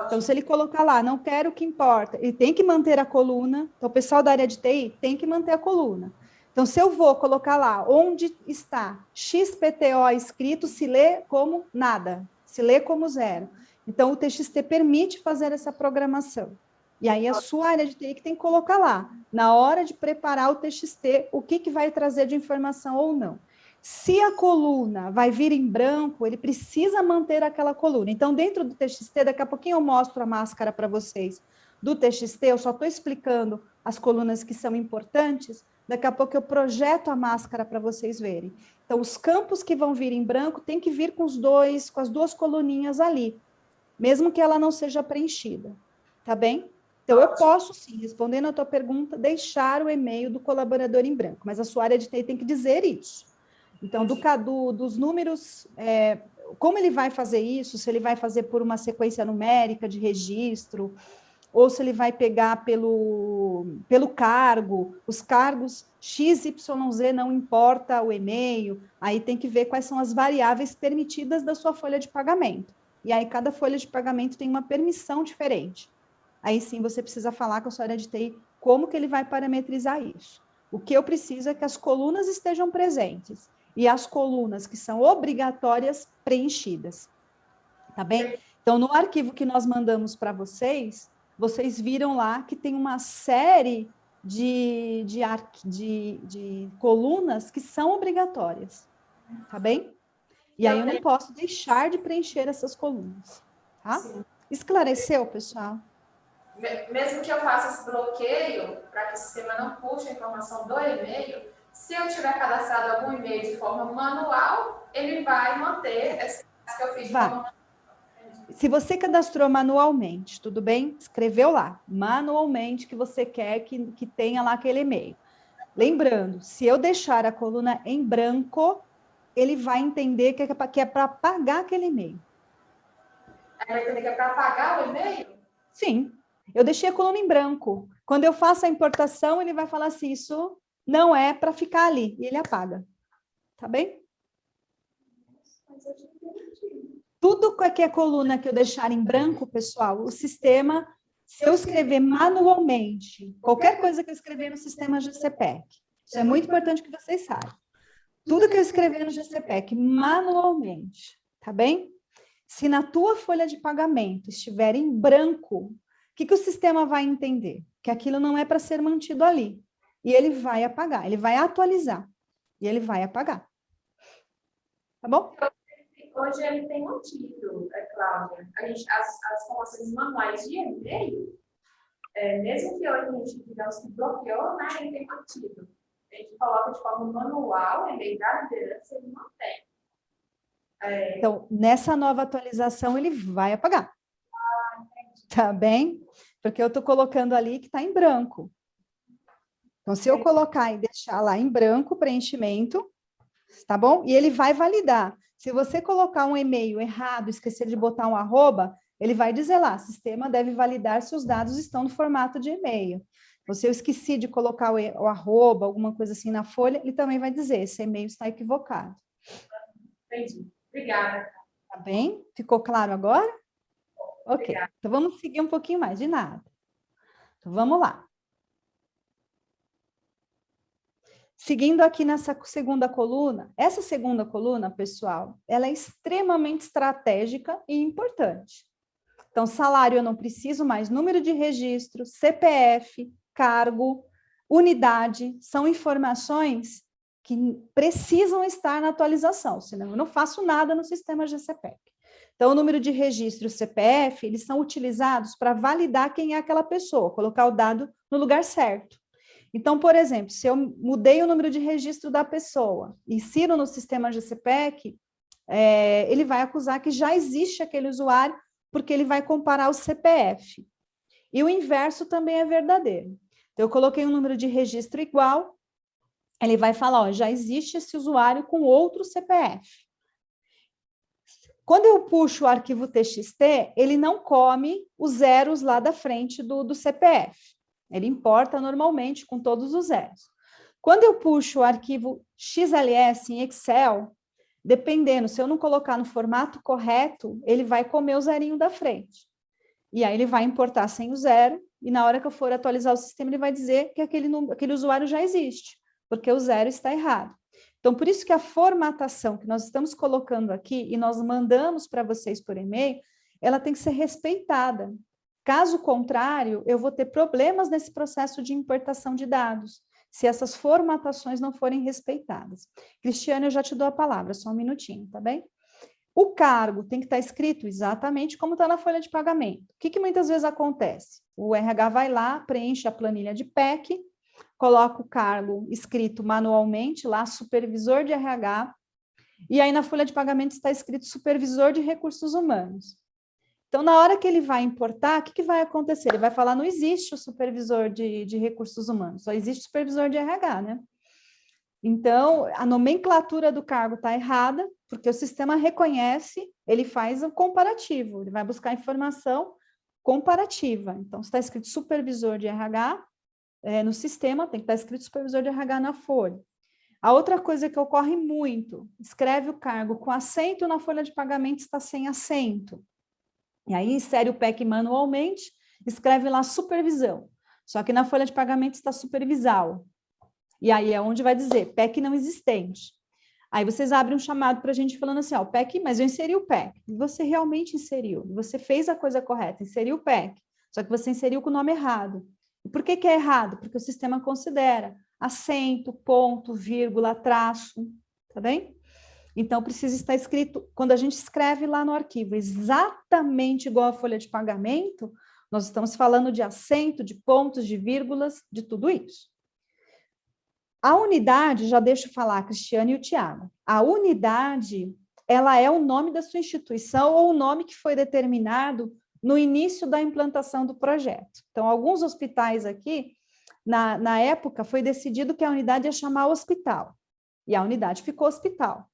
Então, se ele colocar lá, não quero o que importa, ele tem que manter a coluna. Então, o pessoal da área de TI tem que manter a coluna. Então, se eu vou colocar lá onde está XPTO escrito, se lê como nada, se lê como zero. Então, o TXT permite fazer essa programação. E aí, a sua área de TI que tem que colocar lá, na hora de preparar o TXT, o que vai trazer de informação ou não. Se a coluna vai vir em branco, ele precisa manter aquela coluna. Então, dentro do TXT, daqui a pouquinho eu mostro a máscara para vocês do TXT, eu só estou explicando as colunas que são importantes, daqui a pouco eu projeto a máscara para vocês verem. Então, os campos que vão vir em branco tem que vir com as duas coluninhas ali, mesmo que ela não seja preenchida, tá bem? Então, eu posso, sim, respondendo a tua pergunta, deixar o e-mail do colaborador em branco, mas a sua área de TI tem que dizer isso. Então, dos números, como ele vai fazer isso, se ele vai fazer por uma sequência numérica de registro, ou se ele vai pegar pelo cargo, os cargos XYZ não importa o e-mail, aí tem que ver quais são as variáveis permitidas da sua folha de pagamento. E aí cada folha de pagamento tem uma permissão diferente. Aí sim você precisa falar com a sua área de TI como que ele vai parametrizar isso. O que eu preciso é que as colunas estejam presentes e as colunas que são obrigatórias preenchidas. Tá bem? Então, no arquivo que nós mandamos para vocês, vocês viram lá que tem uma série de colunas que são obrigatórias, tá bem? E aí eu não posso deixar de preencher essas colunas, tá? Sim. Esclareceu, pessoal? Mesmo que eu faça esse bloqueio, para que o sistema não puxe a informação do e-mail, se eu tiver cadastrado algum e-mail de forma manual, ele vai manter essa que eu fiz de forma manual. Se você cadastrou manualmente, tudo bem? Escreveu lá, manualmente, que você quer que tenha lá aquele e-mail. Lembrando, se eu deixar a coluna em branco, ele vai entender que é para apagar aquele e-mail. Ele vai entender que é para apagar o e-mail? Sim, eu deixei a coluna em branco. Quando eu faço a importação, ele vai falar assim, isso não é para ficar ali, e ele apaga. Tá bem? Tudo que é coluna que eu deixar em branco, pessoal, o sistema, se eu escrever manualmente, qualquer coisa que eu escrever no sistema GCPEC, isso é muito importante que vocês saibam. Tudo que eu escrever no GCPEC manualmente, tá bem? Se na tua folha de pagamento estiver em branco, o que o sistema vai entender? Que aquilo não é para ser mantido ali. E ele vai apagar, ele vai atualizar. E ele vai apagar. Tá bom? Hoje ele tem mantido, Cláudia. As informações manuais de e-mail, mesmo que hoje a gente, digamos, que bloqueou, né, ele tem mantido. A gente coloca de forma manual, e-mail da liderança, ele mantém. Então, nessa nova atualização, ele vai apagar. Tá bem? Porque eu estou colocando ali que está em branco. Então, se eu colocar e deixar lá em branco o preenchimento, tá bom? E ele vai validar. Se você colocar um e-mail errado, esquecer de botar um arroba, ele vai dizer lá, sistema deve validar se os dados estão no formato de e-mail. Ou se eu esqueci de colocar o arroba, alguma coisa assim na folha, ele também vai dizer, esse e-mail está equivocado. Entendi. Obrigada. Tá bem? Ficou claro agora? Ok. Obrigada. Então, vamos seguir um pouquinho mais, de nada. Então, vamos lá. Seguindo aqui nessa segunda coluna, essa segunda coluna, pessoal, ela é extremamente estratégica e importante. Então, salário eu não preciso mais, número de registro, CPF, cargo, unidade, são informações que precisam estar na atualização, senão eu não faço nada no sistema GCPEC. Então, o número de registro e o CPF, eles são utilizados para validar quem é aquela pessoa, colocar o dado no lugar certo. Então, por exemplo, se eu mudei o número de registro da pessoa, insiro no sistema GCPEC, ele vai acusar que já existe aquele usuário, porque ele vai comparar o CPF. E o inverso também é verdadeiro. Então, eu coloquei um número de registro igual, ele vai falar, ó, já existe esse usuário com outro CPF. Quando eu puxo o arquivo TXT, ele não come os zeros lá da frente do CPF. Ele importa normalmente com todos os zeros. Quando eu puxo o arquivo XLS em Excel, dependendo, se eu não colocar no formato correto, ele vai comer o zerinho da frente. E aí ele vai importar sem o zero, e na hora que eu for atualizar o sistema, ele vai dizer que aquele usuário já existe, porque o zero está errado. Então, por isso que a formatação que nós estamos colocando aqui, e nós mandamos para vocês por e-mail, ela tem que ser respeitada. Caso contrário, eu vou ter problemas nesse processo de importação de dados, se essas formatações não forem respeitadas. Cristiane, eu já te dou a palavra, só um minutinho, tá bem? O cargo tem que estar escrito exatamente como está na folha de pagamento. O que muitas vezes acontece? O RH vai lá, preenche a planilha de PEC, coloca o cargo escrito manualmente lá, supervisor de RH, e aí na folha de pagamento está escrito supervisor de recursos humanos. Então, na hora que ele vai importar, o que vai acontecer? Ele vai falar, não existe o supervisor de recursos humanos, só existe o supervisor de RH, né? Então, a nomenclatura do cargo está errada, porque o sistema reconhece, ele faz um comparativo, ele vai buscar informação comparativa. Então, se está escrito supervisor de RH, no sistema tem que estar escrito supervisor de RH na folha. A outra coisa que ocorre muito, escreve o cargo com acento na folha de pagamento, está sem acento. E aí, insere o PEC manualmente, escreve lá supervisão. Só que na folha de pagamento está supervisal. E aí é onde vai dizer PEC não existente. Aí vocês abrem um chamado para a gente falando assim, ó, PEC, mas eu inseri o PEC. E você realmente inseriu, você fez a coisa correta, inseriu o PEC. Só que você inseriu com o nome errado. E por que é errado? Porque o sistema considera acento, ponto, vírgula, traço, tá bem? Então, precisa estar escrito, quando a gente escreve lá no arquivo, exatamente igual a folha de pagamento, nós estamos falando de acento, de pontos, de vírgulas, de tudo isso. A unidade, já deixo falar a Cristiane e o Tiago, a unidade, ela é o nome da sua instituição ou o nome que foi determinado no início da implantação do projeto. Então, alguns hospitais aqui, na época, foi decidido que a unidade ia chamar hospital, e a unidade ficou hospital.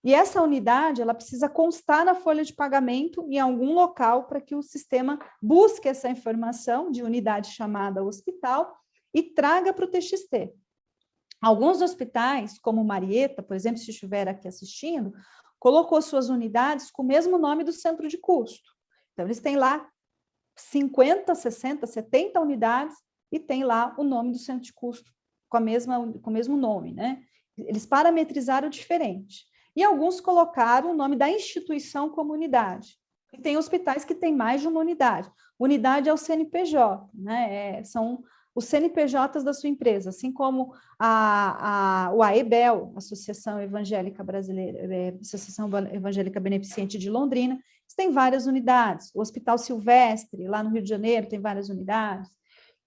E essa unidade, ela precisa constar na folha de pagamento em algum local para que o sistema busque essa informação de unidade chamada hospital e traga para o TXT. Alguns hospitais, como Marieta, por exemplo, se estiver aqui assistindo, colocou suas unidades com o mesmo nome do centro de custo. Então, eles têm lá 50, 60, 70 unidades e tem lá o nome do centro de custo com o mesmo nome, né? Eles parametrizaram diferente. E alguns colocaram o nome da instituição como unidade. E tem hospitais que têm mais de uma unidade. Unidade é o CNPJ, né? São os CNPJs da sua empresa, assim como o AEBEL, Associação Evangélica Brasileira, Associação Evangélica Beneficente de Londrina, tem várias unidades. O Hospital Silvestre, lá no Rio de Janeiro, tem várias unidades.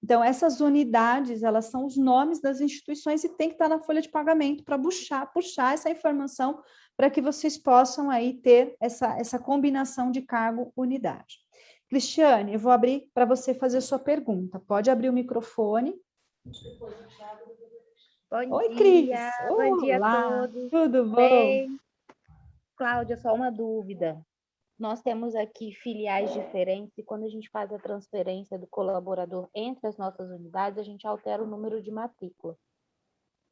Então, essas unidades, elas são os nomes das instituições e tem que estar na folha de pagamento para puxar essa informação para que vocês possam aí ter essa combinação de cargo unidade. Cristiane, eu vou abrir para você fazer a sua pergunta. Pode abrir o microfone. Oi, Cris. Bom dia a todos. Tudo bom? Bem? Cláudia, só uma dúvida. nós temos aqui filiais diferentes e quando a gente faz a transferência do colaborador entre as nossas unidades, a gente altera o número de matrícula.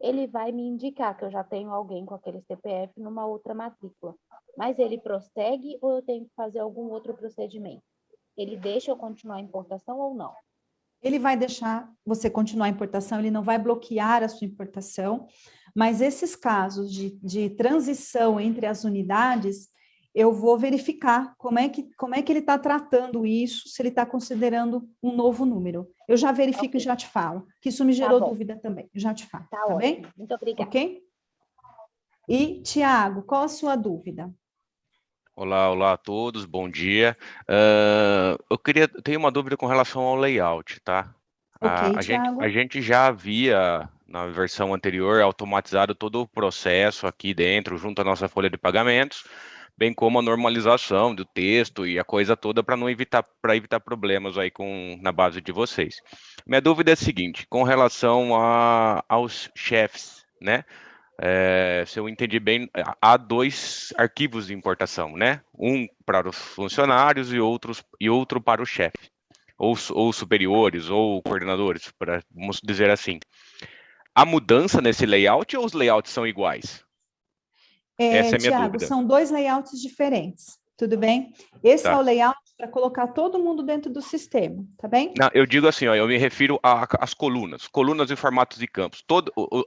Ele vai me indicar que eu já tenho alguém com aquele CPF numa outra matrícula. Mas ele prossegue ou eu tenho que fazer algum outro procedimento? Ele deixa eu continuar a importação ou não? Ele vai deixar você continuar a importação, ele não vai bloquear a sua importação, mas esses casos de transição entre as unidades, eu vou verificar como é que ele está tratando isso, se ele está considerando um novo número. Eu já verifico e já te falo, que isso me gerou dúvida também, eu já te falo, tá bem? Muito obrigada. Ok? E, Tiago, qual a sua dúvida? Olá a todos, bom dia. Tenho uma dúvida com relação ao layout, tá? Ok, Tiago. A gente já havia, na versão anterior, automatizado todo o processo aqui dentro, junto à nossa folha de pagamentos, bem como a normalização do texto e a coisa toda para evitar problemas aí na base de vocês. Minha dúvida é a seguinte, com relação aos chefes, né? Se eu entendi bem, há 2 arquivos de importação, né? Um para os funcionários e outro para o chefe, ou superiores, ou coordenadores, vamos dizer assim. Há mudança nesse layout ou os layouts são iguais? Essa é a minha Tiago, dúvida. são 2 layouts diferentes, tudo bem? Esse Tá. é o layout para colocar todo mundo dentro do sistema, tá bem? Não, eu digo assim, ó, eu me refiro às colunas e formatos de campos.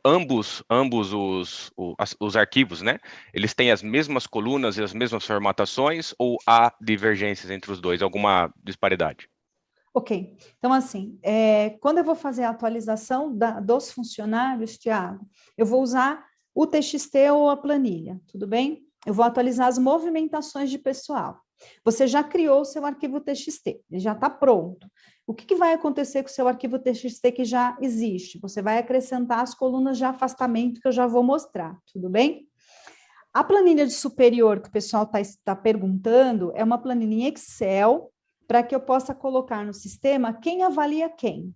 Ambos os arquivos, né? Eles têm as mesmas colunas e as mesmas formatações ou há divergências entre os dois, alguma disparidade? Ok, então assim, quando eu vou fazer a atualização dos funcionários, Tiago, eu vou usar o TXT ou a planilha, tudo bem? Eu vou atualizar as movimentações de pessoal. Você já criou o seu arquivo TXT, ele já está pronto. O que vai acontecer com o seu arquivo TXT que já existe? Você vai acrescentar as colunas de afastamento que eu já vou mostrar, tudo bem? A planilha de superior que o pessoal está perguntando é uma planilha em Excel para que eu possa colocar no sistema quem avalia quem,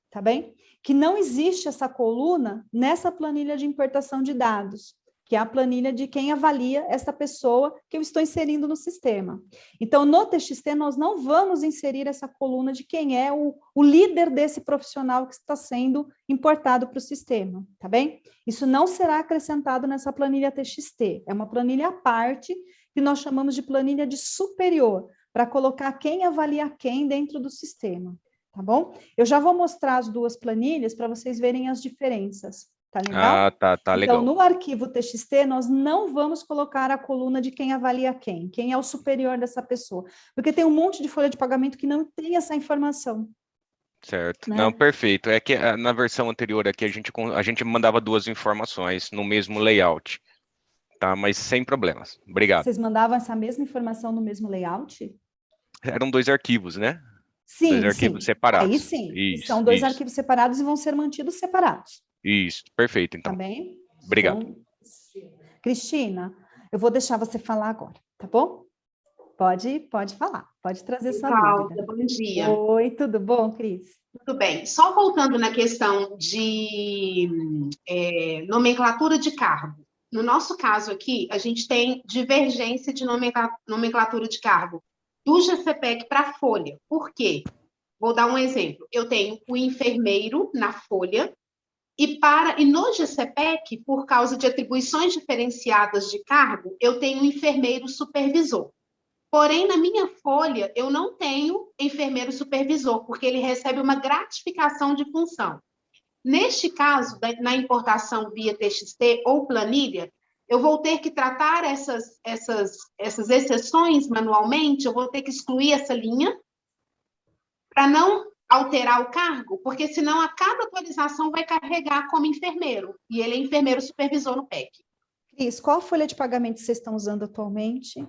tá bem? Que não existe essa coluna nessa planilha de importação de dados, que é a planilha de quem avalia essa pessoa que eu estou inserindo no sistema. Então, no TXT, nós não vamos inserir essa coluna de quem é o líder desse profissional que está sendo importado para o sistema, tá bem? Isso não será acrescentado nessa planilha TXT, é uma planilha à parte que nós chamamos de planilha de superior, para colocar quem avalia quem dentro do sistema, tá bom? Eu já vou mostrar as 2 planilhas para vocês verem as diferenças, tá legal? Tá legal. Então, no arquivo TXT, nós não vamos colocar a coluna de quem avalia quem é o superior dessa pessoa, porque tem um monte de folha de pagamento que não tem essa informação. Certo, Né? não, perfeito. É que na versão anterior aqui a gente mandava 2 informações no mesmo layout, tá? Mas sem problemas. Obrigado. Vocês mandavam essa mesma informação no mesmo layout? Eram 2 arquivos, né? Sim, 2 arquivos separados. Aí sim, Isso, são 2 isso. arquivos separados e vão ser mantidos separados. Isso, perfeito, então. Tá bem? Obrigado. Então, Cristina, eu vou deixar você falar agora, tá bom? Pode falar, pode trazer sua dúvida. Bom dia. Oi, tudo bom, Cris? Tudo bem. Só voltando na questão de nomenclatura de cargo. No nosso caso aqui, a gente tem divergência de nomenclatura de cargo do GCPEC para a folha. Por quê? Vou dar um exemplo. Eu tenho o enfermeiro na folha e no GCPEC, por causa de atribuições diferenciadas de cargo, eu tenho o enfermeiro supervisor. Porém, na minha folha, eu não tenho enfermeiro supervisor, porque ele recebe uma gratificação de função. Neste caso, na importação via TXT ou planilha, eu vou ter que tratar essas exceções manualmente, eu vou ter que excluir essa linha para não alterar o cargo, porque senão a cada atualização vai carregar como enfermeiro, e ele é enfermeiro supervisor no PEC. Cris, qual folha de pagamento vocês estão usando atualmente?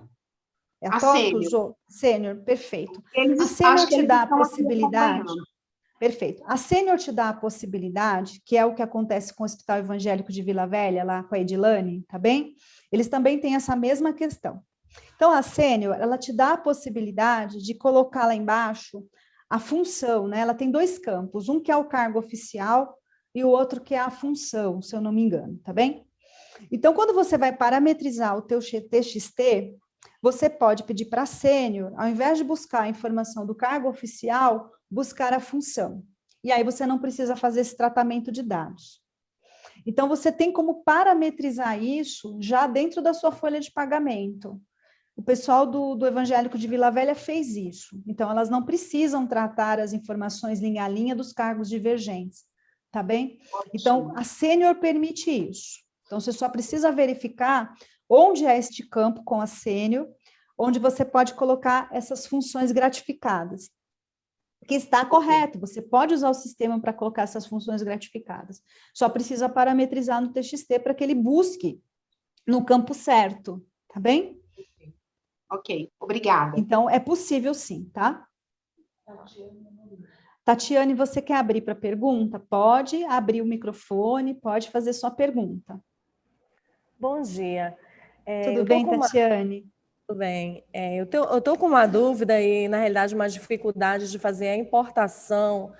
É a Sênior. Sênior, perfeito. A Sênior te dá a possibilidade... Perfeito. A Sênior te dá a possibilidade, que é o que acontece com o Hospital Evangélico de Vila Velha, lá com a Edilane, tá bem? Eles também têm essa mesma questão. Então, a Sênior, ela te dá a possibilidade de colocar lá embaixo a função, né? Ela tem 2 campos, um que é o cargo oficial e o outro que é a função, se eu não me engano, tá bem? Então, quando você vai parametrizar o teu TXT, você pode pedir para a sênior, ao invés de buscar a informação do cargo oficial, buscar a função. E aí você não precisa fazer esse tratamento de dados. Então, você tem como parametrizar isso já dentro da sua folha de pagamento. O pessoal do Evangélico de Vila Velha fez isso. Então, elas não precisam tratar as informações linha a linha dos cargos divergentes, tá bem? Então, a sênior permite isso. Então, você só precisa verificar onde é este campo com a sênior, onde você pode colocar essas funções gratificadas. Que está correto, você pode usar o sistema para colocar essas funções gratificadas. Só precisa parametrizar no TXT para que ele busque no campo certo, tá bem? Ok, obrigada. Então, é possível sim, tá? Tatiane, você quer abrir para pergunta? Pode abrir o microfone, pode fazer sua pergunta. Bom dia. Tudo bem, Tatiane? Tudo bem. Eu estou com uma dúvida e, na realidade, uma dificuldade de fazer a importação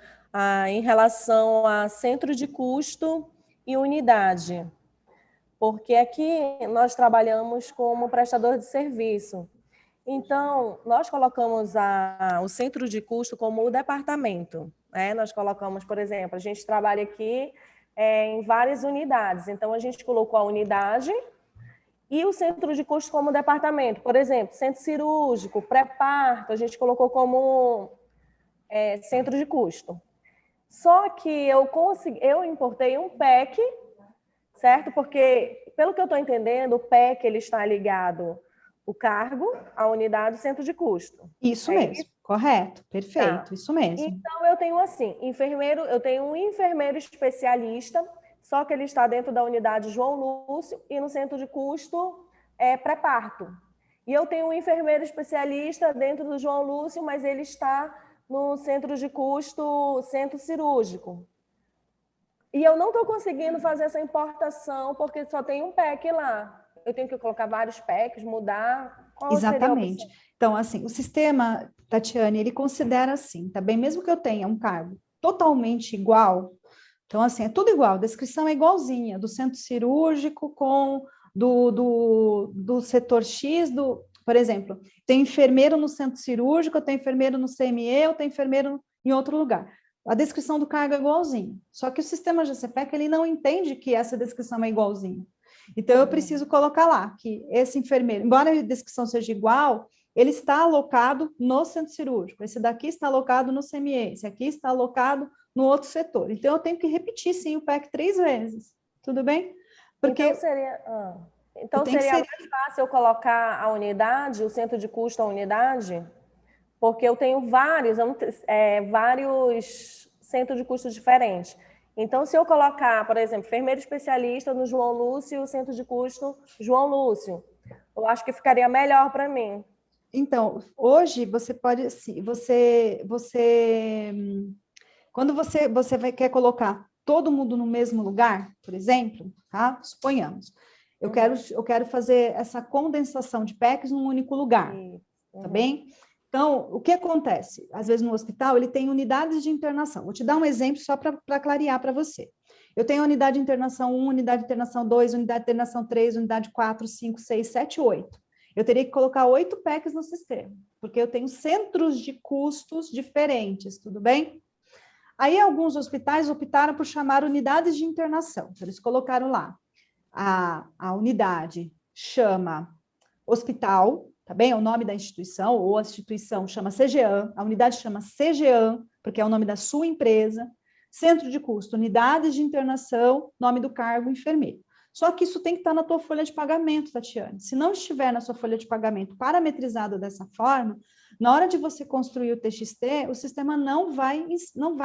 em relação a centro de custo e unidade. Porque aqui nós trabalhamos como prestador de serviço. Então, nós colocamos o centro de custo como o departamento. Né? Nós colocamos, por exemplo, a gente trabalha aqui em várias unidades. Então, a gente colocou a unidade e o centro de custo como departamento. Por exemplo, centro cirúrgico, pré-parto, a gente colocou como centro de custo. Só que eu importei um PEC, certo? Porque, pelo que eu estou entendendo, o PEC ele está ligado o cargo, a unidade, o centro de custo. Isso mesmo, correto, perfeito, isso mesmo. Então, eu tenho assim, eu tenho um enfermeiro especialista, só que ele está dentro da unidade João Lúcio e no centro de custo pré-parto. E eu tenho um enfermeiro especialista dentro do João Lúcio, mas ele está no centro de custo, centro cirúrgico. E eu não estou conseguindo fazer essa importação, porque só tem um PEC lá. Eu tenho que colocar vários PECs, mudar. Exatamente. Então, assim, o sistema, Tatiane, ele considera assim, tá bem? Mesmo que eu tenha um cargo totalmente igual, então, assim, é tudo igual, a descrição é igualzinha, do centro cirúrgico com do setor X, por exemplo, tem enfermeiro no centro cirúrgico, eu tenho enfermeiro no CME, eu tenho enfermeiro em outro lugar. A descrição do cargo é igualzinha, só que o sistema GCPEC, ele não entende que essa descrição é igualzinha. Então, eu preciso colocar lá que esse enfermeiro, embora a descrição seja igual, ele está alocado no centro cirúrgico, esse daqui está alocado no CME, esse aqui está alocado no outro setor. Então, eu tenho que repetir, sim, o PEC 3 vezes. Tudo bem? Porque então seria mais fácil eu colocar a unidade, o centro de custo, a unidade, porque eu tenho vários centros de custo diferentes. Então, se eu colocar, por exemplo, enfermeiro especialista no João Lúcio, o centro de custo João Lúcio, eu acho que ficaria melhor para mim. Então, hoje você pode, assim, quando você quer colocar todo mundo no mesmo lugar, por exemplo, tá? Suponhamos, eu quero fazer essa condensação de PECs num único lugar, tá bem? Então, o que acontece? Às vezes no hospital ele tem unidades de internação. Vou te dar um exemplo só para clarear para você. Eu tenho unidade de internação 1, unidade de internação 2, unidade de internação 3, unidade 4, 5, 6, 7, 8. Eu teria que colocar 8 PECs no sistema, porque eu tenho centros de custos diferentes, tudo bem? Aí alguns hospitais optaram por chamar unidades de internação. Eles colocaram lá, a unidade chama hospital, tá bem? É o nome da instituição, ou a instituição chama CGAM, a unidade chama CGAM, porque é o nome da sua empresa, centro de custo, unidades de internação, nome do cargo, enfermeiro. Só que isso tem que estar na tua folha de pagamento, Tatiane. Se não estiver na sua folha de pagamento parametrizado dessa forma, na hora de você construir o TXT, o sistema não vai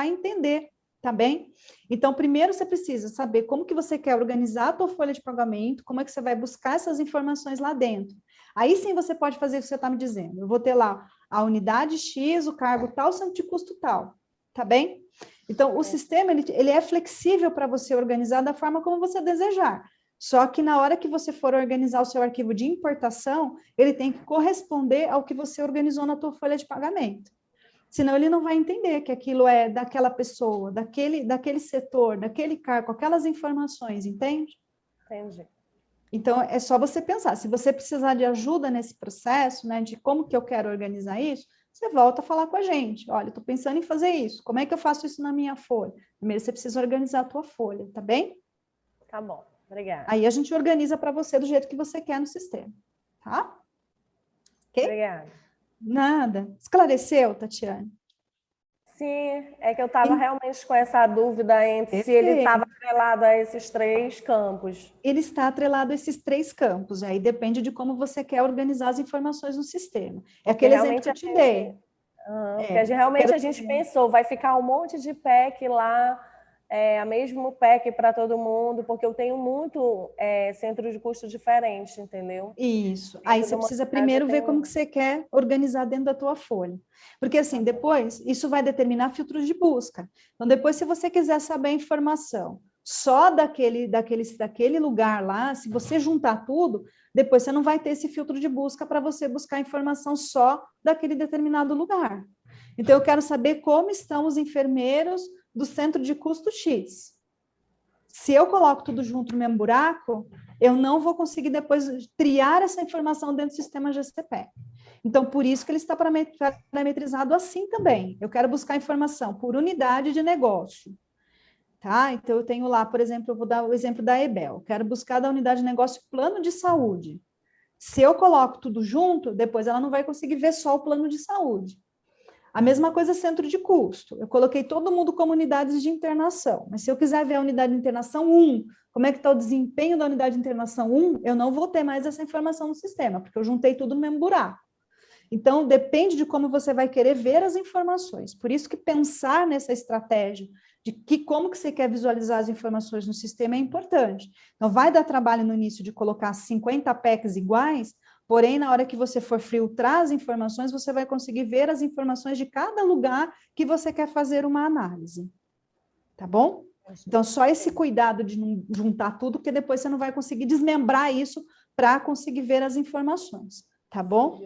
entender, tá bem? Então, primeiro você precisa saber como que você quer organizar a tua folha de pagamento, como é que você vai buscar essas informações lá dentro. Aí sim você pode fazer o que você está me dizendo. Eu vou ter lá a unidade X, o cargo tal, o centro de custo tal, tá bem? Então, o sistema, ele é flexível para você organizar da forma como você desejar. Só que na hora que você for organizar o seu arquivo de importação, ele tem que corresponder ao que você organizou na tua folha de pagamento. Senão ele não vai entender que aquilo é daquela pessoa, daquele setor, daquele cargo, aquelas informações, entende? Entendi. Então, é só você pensar. Se você precisar de ajuda nesse processo, né, de como que eu quero organizar isso, você volta a falar com a gente. Olha, estou pensando em fazer isso. Como é que eu faço isso na minha folha? Primeiro, você precisa organizar a tua folha, tá bem? Tá bom, obrigada. Aí a gente organiza para você do jeito que você quer no sistema, tá? Ok? Obrigada. Nada. Esclareceu, Tatiane? Sim, é que eu estava realmente com essa dúvida entre se ele Perfeito. estava atrelado a esses 3 campos. Ele está atrelado a esses 3 campos, aí depende de como você quer organizar as informações no sistema. É aquele exemplo que eu te dei. Porque realmente a gente pensou, vai ficar um monte de PEC lá, a mesmo PEC para todo mundo, porque eu tenho muito centro de custo diferente, entendeu? Isso. Aí você precisa primeiro ver como que você quer organizar dentro da tua folha. Porque assim, depois, isso vai determinar filtros de busca. Então, depois, se você quiser saber a informação só daquele lugar lá, se você juntar tudo, depois você não vai ter esse filtro de busca para você buscar informação só daquele determinado lugar. Então, eu quero saber como estão os enfermeiros do centro de custo X. Se eu coloco tudo junto no mesmo buraco, eu não vou conseguir depois triar essa informação dentro do sistema GCP. Então, por isso que ele está parametrizado assim também. Eu quero buscar informação por unidade de negócio. Tá? Então, eu tenho lá, por exemplo, eu vou dar o exemplo da EBEL. Quero buscar da unidade de negócio plano de saúde. Se eu coloco tudo junto, depois ela não vai conseguir ver só o plano de saúde. A mesma coisa centro de custo. Eu coloquei todo mundo como unidades de internação, mas se eu quiser ver a unidade de internação 1, como é que está o desempenho da unidade de internação 1, eu não vou ter mais essa informação no sistema, porque eu juntei tudo no mesmo buraco. Então, depende de como você vai querer ver as informações. Por isso que pensar nessa estratégia de como que você quer visualizar as informações no sistema é importante. Então, vai dar trabalho no início de colocar 50 PECs iguais, porém, na hora que você for filtrar as informações, você vai conseguir ver as informações de cada lugar que você quer fazer uma análise. Tá bom? Então, só esse cuidado de não juntar tudo, porque depois você não vai conseguir desmembrar isso para conseguir ver as informações. Tá bom?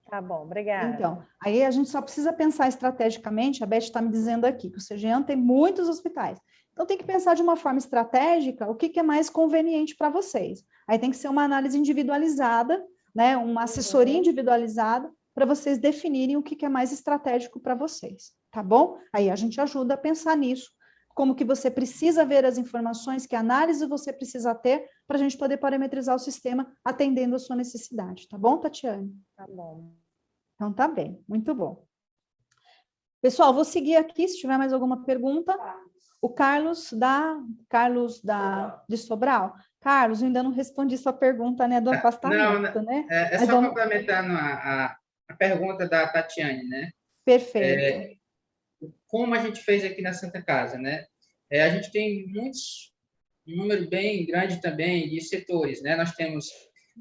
Tá bom, obrigada. Então, aí a gente só precisa pensar estrategicamente, a Beth está me dizendo aqui, que o CGEAN tem muitos hospitais. Então, tem que pensar de uma forma estratégica o que é mais conveniente para vocês. Aí tem que ser uma análise individualizada, né, uma assessoria individualizada, para vocês definirem o que é mais estratégico para vocês, tá bom? Aí a gente ajuda a pensar nisso, como que você precisa ver as informações, que análise você precisa ter, para a gente poder parametrizar o sistema atendendo a sua necessidade, tá bom, Tatiane? Tá bom. Então, tá bem, muito bom. Pessoal, vou seguir aqui, se tiver mais alguma pergunta. O Carlos de Sobral. Carlos, eu ainda não respondi sua pergunta, né, do afastamento, né? É só complementando a pergunta da Tatiane, né? Perfeito. Como a gente fez aqui na Santa Casa, né? A gente tem um número bem grande também de setores, né? Nós temos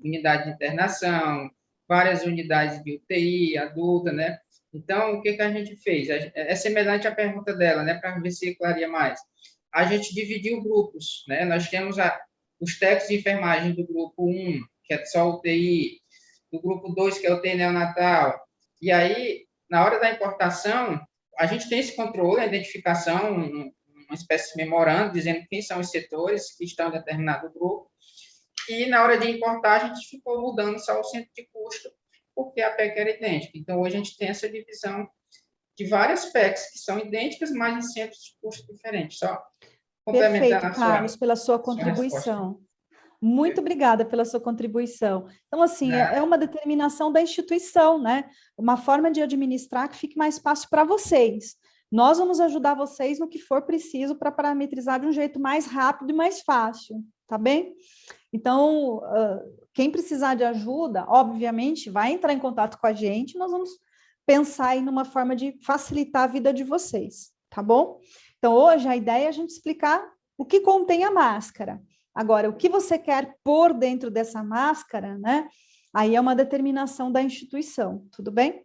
unidade de internação, várias unidades de UTI, adulta, né? Então, o que a gente fez? É semelhante à pergunta dela, né? Para ver se clareia mais. A gente dividiu grupos, né? Nós temos os técnicos de enfermagem do grupo 1, que é só UTI, do grupo 2, que é UTI neonatal. E aí, na hora da importação, a gente tem esse controle, a identificação, uma espécie de memorando, dizendo quem são os setores que estão em determinado grupo. E na hora de importar, a gente ficou mudando só o centro de custo, porque a PEC era idêntica. Então, hoje a gente tem essa divisão de várias PECs que são idênticas, mas em centros de custo diferentes. Só complementar. Perfeito, Carlos, pela sua contribuição. Muito obrigada pela sua contribuição. Então, assim, é uma determinação da instituição, né? Uma forma de administrar que fique mais fácil para vocês. Nós vamos ajudar vocês no que for preciso para parametrizar de um jeito mais rápido e mais fácil, tá bem? Então, quem precisar de ajuda, obviamente, vai entrar em contato com a gente, nós vamos pensar aí numa forma de facilitar a vida de vocês, tá bom? Então, hoje a ideia é a gente explicar o que contém a máscara. Agora, o que você quer pôr dentro dessa máscara, né? Aí é uma determinação da instituição, tudo bem?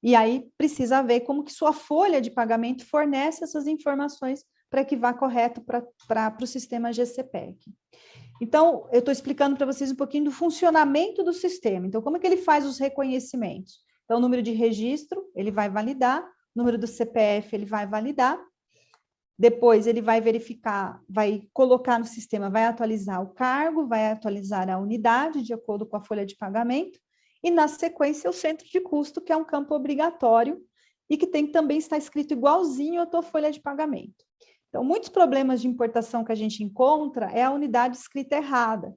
E aí precisa ver como que sua folha de pagamento fornece essas informações para que vá correto para o sistema GCPEC. Então, eu estou explicando para vocês um pouquinho do funcionamento do sistema. Então, como é que ele faz os reconhecimentos? Então, o número de registro, ele vai validar, o número do CPF, ele vai validar. Depois ele vai verificar, vai colocar no sistema, vai atualizar o cargo, vai atualizar a unidade de acordo com a folha de pagamento, e na sequência o centro de custo, que é um campo obrigatório e que tem que também estar escrito igualzinho à tua folha de pagamento. Então, muitos problemas de importação que a gente encontra é a unidade escrita errada.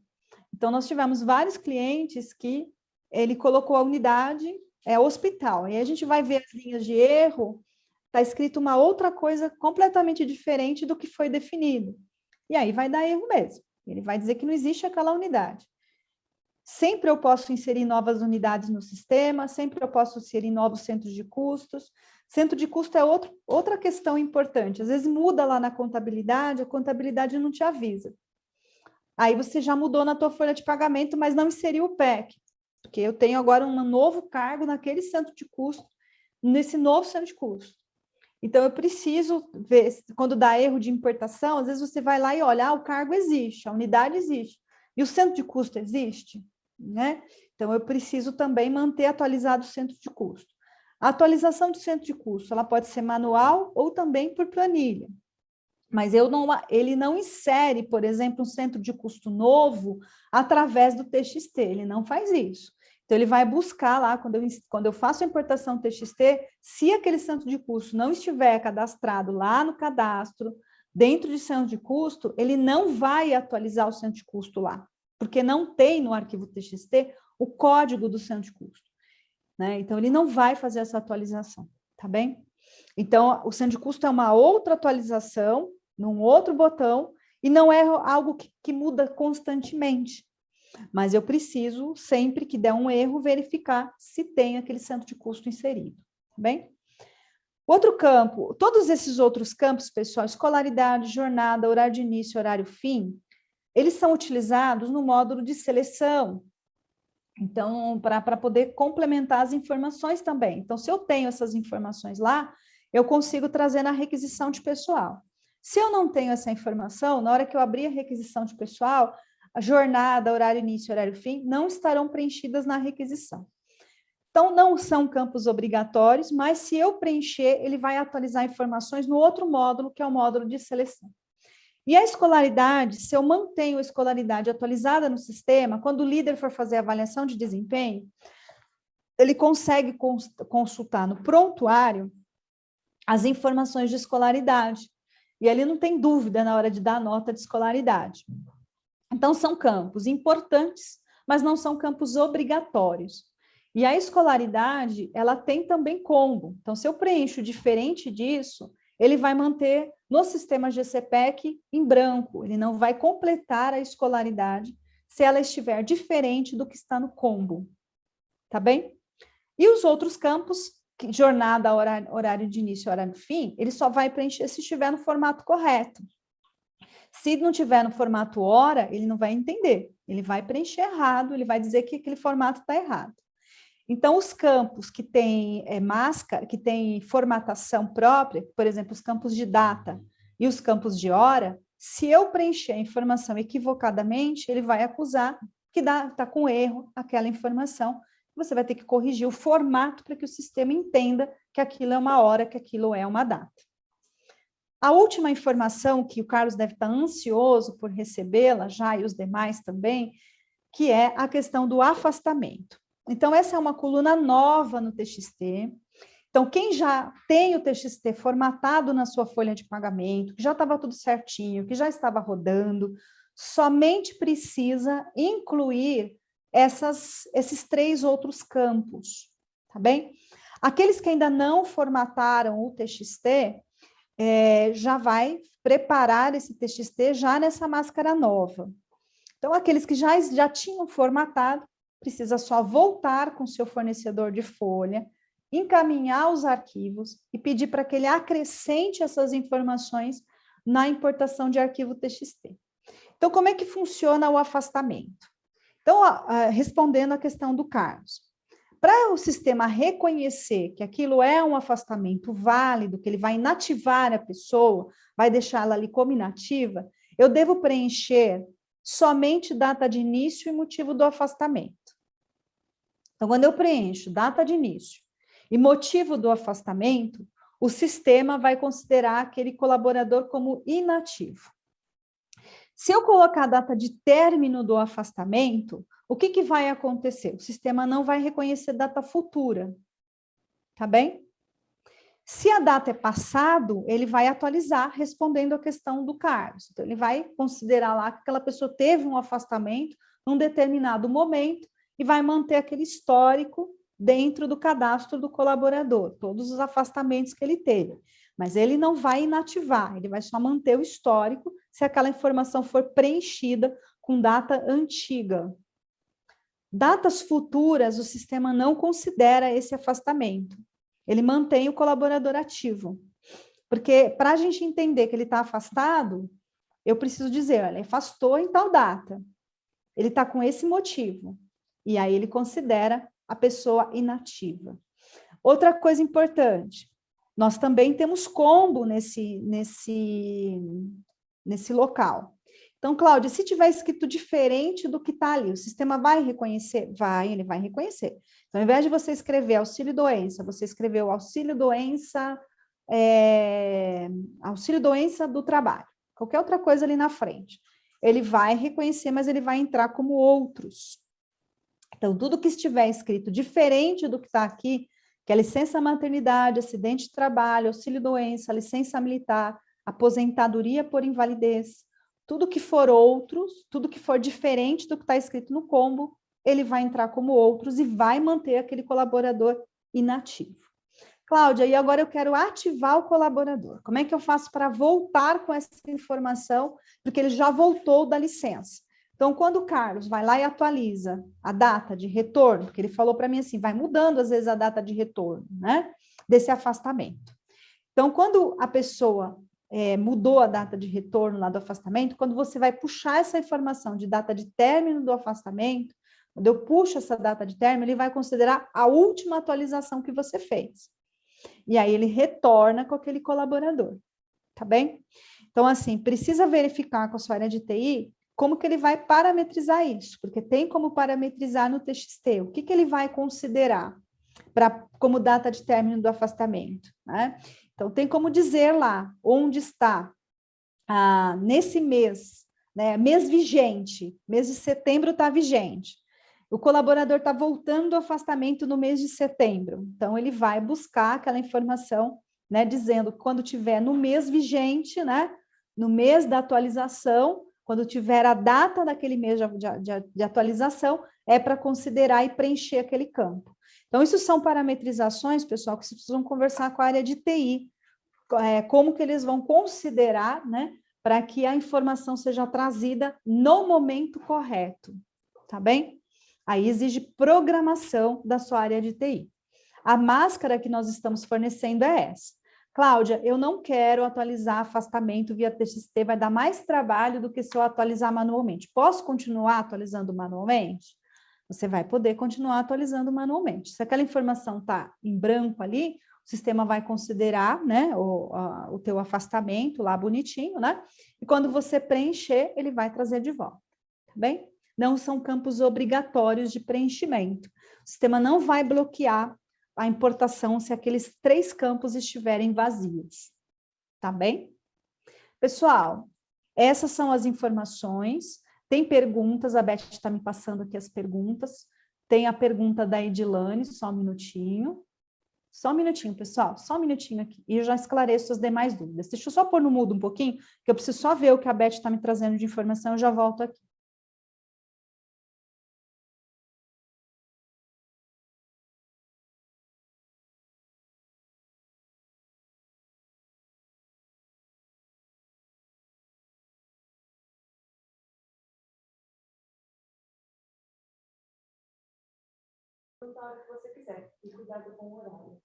Então, nós tivemos vários clientes que ele colocou a unidade, hospital, e aí a gente vai ver as linhas de erro, está escrito uma outra coisa completamente diferente do que foi definido. E aí vai dar erro mesmo. Ele vai dizer que não existe aquela unidade. Sempre eu posso inserir novas unidades no sistema, sempre eu posso inserir novos centros de custos. Centro de custo é outra questão importante. Às vezes muda lá na contabilidade, a contabilidade não te avisa. Aí você já mudou na tua folha de pagamento, mas não inseriu o PEC. Porque eu tenho agora um novo cargo naquele centro de custo, nesse novo centro de custo. Então, eu preciso ver, quando dá erro de importação, às vezes você vai lá e olha, o cargo existe, a unidade existe, e o centro de custo existe, né? Então, eu preciso também manter atualizado o centro de custo. A atualização do centro de custo, ela pode ser manual ou também por planilha. Mas ele não insere, por exemplo, um centro de custo novo através do TXT, ele não faz isso. Então, ele vai buscar lá, quando eu faço a importação TXT, se aquele centro de custo não estiver cadastrado lá no cadastro, dentro de centro de custo, ele não vai atualizar o centro de custo lá, porque não tem no arquivo TXT o código do centro de custo, né? Então, ele não vai fazer essa atualização, tá bem? Então, o centro de custo é uma outra atualização, num outro botão, e não é algo que muda constantemente. Mas eu preciso, sempre que der um erro, verificar se tem aquele centro de custo inserido, tá bem? Outro campo, todos esses outros campos, pessoal, escolaridade, jornada, horário de início, horário fim, eles são utilizados no módulo de seleção. Então, para poder complementar as informações também. Então, se eu tenho essas informações lá, eu consigo trazer na requisição de pessoal. Se eu não tenho essa informação, na hora que eu abrir a requisição de pessoal, a jornada, horário início, horário fim, não estarão preenchidas na requisição. Então, não são campos obrigatórios, mas se eu preencher, ele vai atualizar informações no outro módulo, que é o módulo de seleção. E a escolaridade, se eu mantenho a escolaridade atualizada no sistema, quando o líder for fazer a avaliação de desempenho, ele consegue consultar no prontuário as informações de escolaridade. E ele não tem dúvida na hora de dar a nota de escolaridade. Então, são campos importantes, mas não são campos obrigatórios. E a escolaridade, ela tem também combo. Então, se eu preencho diferente disso, ele vai manter no sistema GCPEC em branco. Ele não vai completar a escolaridade se ela estiver diferente do que está no combo. Tá bem? E os outros campos, jornada, horário de início, horário de fim, ele só vai preencher se estiver no formato correto. Se não tiver no formato hora, ele não vai entender. Ele vai preencher errado, ele vai dizer que aquele formato está errado. Então, os campos que têm máscara, que têm formatação própria, por exemplo, os campos de data e os campos de hora, se eu preencher a informação equivocadamente, ele vai acusar que está com erro aquela informação. Você vai ter que corrigir o formato para que o sistema entenda que aquilo é uma hora, que aquilo é uma data. A última informação que o Carlos deve estar ansioso por recebê-la, já e os demais também, que é a questão do afastamento. Então, essa é uma coluna nova no TXT. Então, quem já tem o TXT formatado na sua folha de pagamento, que já estava tudo certinho, que já estava rodando, somente precisa incluir esses 3 outros campos, tá bem? Aqueles que ainda não formataram o TXT, já vai preparar esse TXT já nessa máscara nova. Então, aqueles que já tinham formatado, precisa só voltar com o seu fornecedor de folha, encaminhar os arquivos e pedir para que ele acrescente essas informações na importação de arquivo TXT. Então, como é que funciona o afastamento? Então, respondendo à questão do Carlos, para o sistema reconhecer que aquilo é um afastamento válido, que ele vai inativar a pessoa, vai deixá-la ali como inativa, eu devo preencher somente data de início e motivo do afastamento. Então, quando eu preencho data de início e motivo do afastamento, o sistema vai considerar aquele colaborador como inativo. Se eu colocar a data de término do afastamento, o que vai acontecer? O sistema não vai reconhecer data futura, tá bem? Se a data é passado, ele vai atualizar respondendo a questão do Carlos. Então, ele vai considerar lá que aquela pessoa teve um afastamento num determinado momento e vai manter aquele histórico dentro do cadastro do colaborador, todos os afastamentos que ele teve. Mas ele não vai inativar, ele vai só manter o histórico se aquela informação for preenchida com data antiga. Datas futuras, o sistema não considera esse afastamento. Ele mantém o colaborador ativo. Porque para a gente entender que ele está afastado, eu preciso dizer, olha, ele afastou em tal data. Ele está com esse motivo. E aí ele considera a pessoa inativa. Outra coisa importante, nós também temos combo nesse local. Então, Cláudia, se tiver escrito diferente do que está ali, o sistema vai reconhecer? Vai, ele vai reconhecer. Então, ao invés de você escrever auxílio-doença, você escreveu auxílio-doença do trabalho, qualquer outra coisa ali na frente. Ele vai reconhecer, mas ele vai entrar como outros. Então, tudo que estiver escrito diferente do que está aqui, que é licença maternidade, acidente de trabalho, auxílio-doença, licença militar, aposentadoria por invalidez, tudo que for outros, tudo que for diferente do que está escrito no combo, ele vai entrar como outros e vai manter aquele colaborador inativo. Cláudia, e agora eu quero ativar o colaborador. Como é que eu faço para voltar com essa informação? Porque ele já voltou da licença. Então, quando o Carlos vai lá e atualiza a data de retorno, porque ele falou para mim assim, vai mudando às vezes a data de retorno, né, desse afastamento. Então, quando a pessoa mudou a data de retorno lá do afastamento, quando você vai puxar essa informação de data de término do afastamento, quando eu puxo essa data de término, ele vai considerar a última atualização que você fez. E aí ele retorna com aquele colaborador, tá bem? Então, assim, precisa verificar com a sua área de TI como que ele vai parametrizar isso, porque tem como parametrizar no TXT, o que ele vai considerar como data de término do afastamento, né? Então, tem como dizer lá onde está, nesse mês, né, mês vigente, mês de setembro está vigente, o colaborador está voltando do afastamento no mês de setembro, então ele vai buscar aquela informação, né, dizendo que quando tiver no mês vigente, né, no mês da atualização, quando tiver a data daquele mês de atualização, é para considerar e preencher aquele campo. Então, isso são parametrizações, pessoal, que vocês precisam conversar com a área de TI, como que eles vão considerar, né, para que a informação seja trazida no momento correto, tá bem? Aí exige programação da sua área de TI. A máscara que nós estamos fornecendo é essa. Cláudia, eu não quero atualizar afastamento via TXT, vai dar mais trabalho do que se eu atualizar manualmente. Posso continuar atualizando manualmente? Você vai poder continuar atualizando manualmente. Se aquela informação está em branco ali, o sistema vai considerar, né, o teu afastamento lá bonitinho, né? E quando você preencher, ele vai trazer de volta, tá bem? Não são campos obrigatórios de preenchimento. O sistema não vai bloquear a importação se aqueles 3 campos estiverem vazios, tá bem? Pessoal, essas são as informações. Tem perguntas, a Beth está me passando aqui as perguntas. Tem a pergunta da Edilane, só um minutinho. Só um minutinho, pessoal, só um minutinho aqui. E eu já esclareço as demais dúvidas. Deixa eu só pôr no mudo um pouquinho, que eu preciso só ver o que a Beth está me trazendo de informação, eu já volto aqui.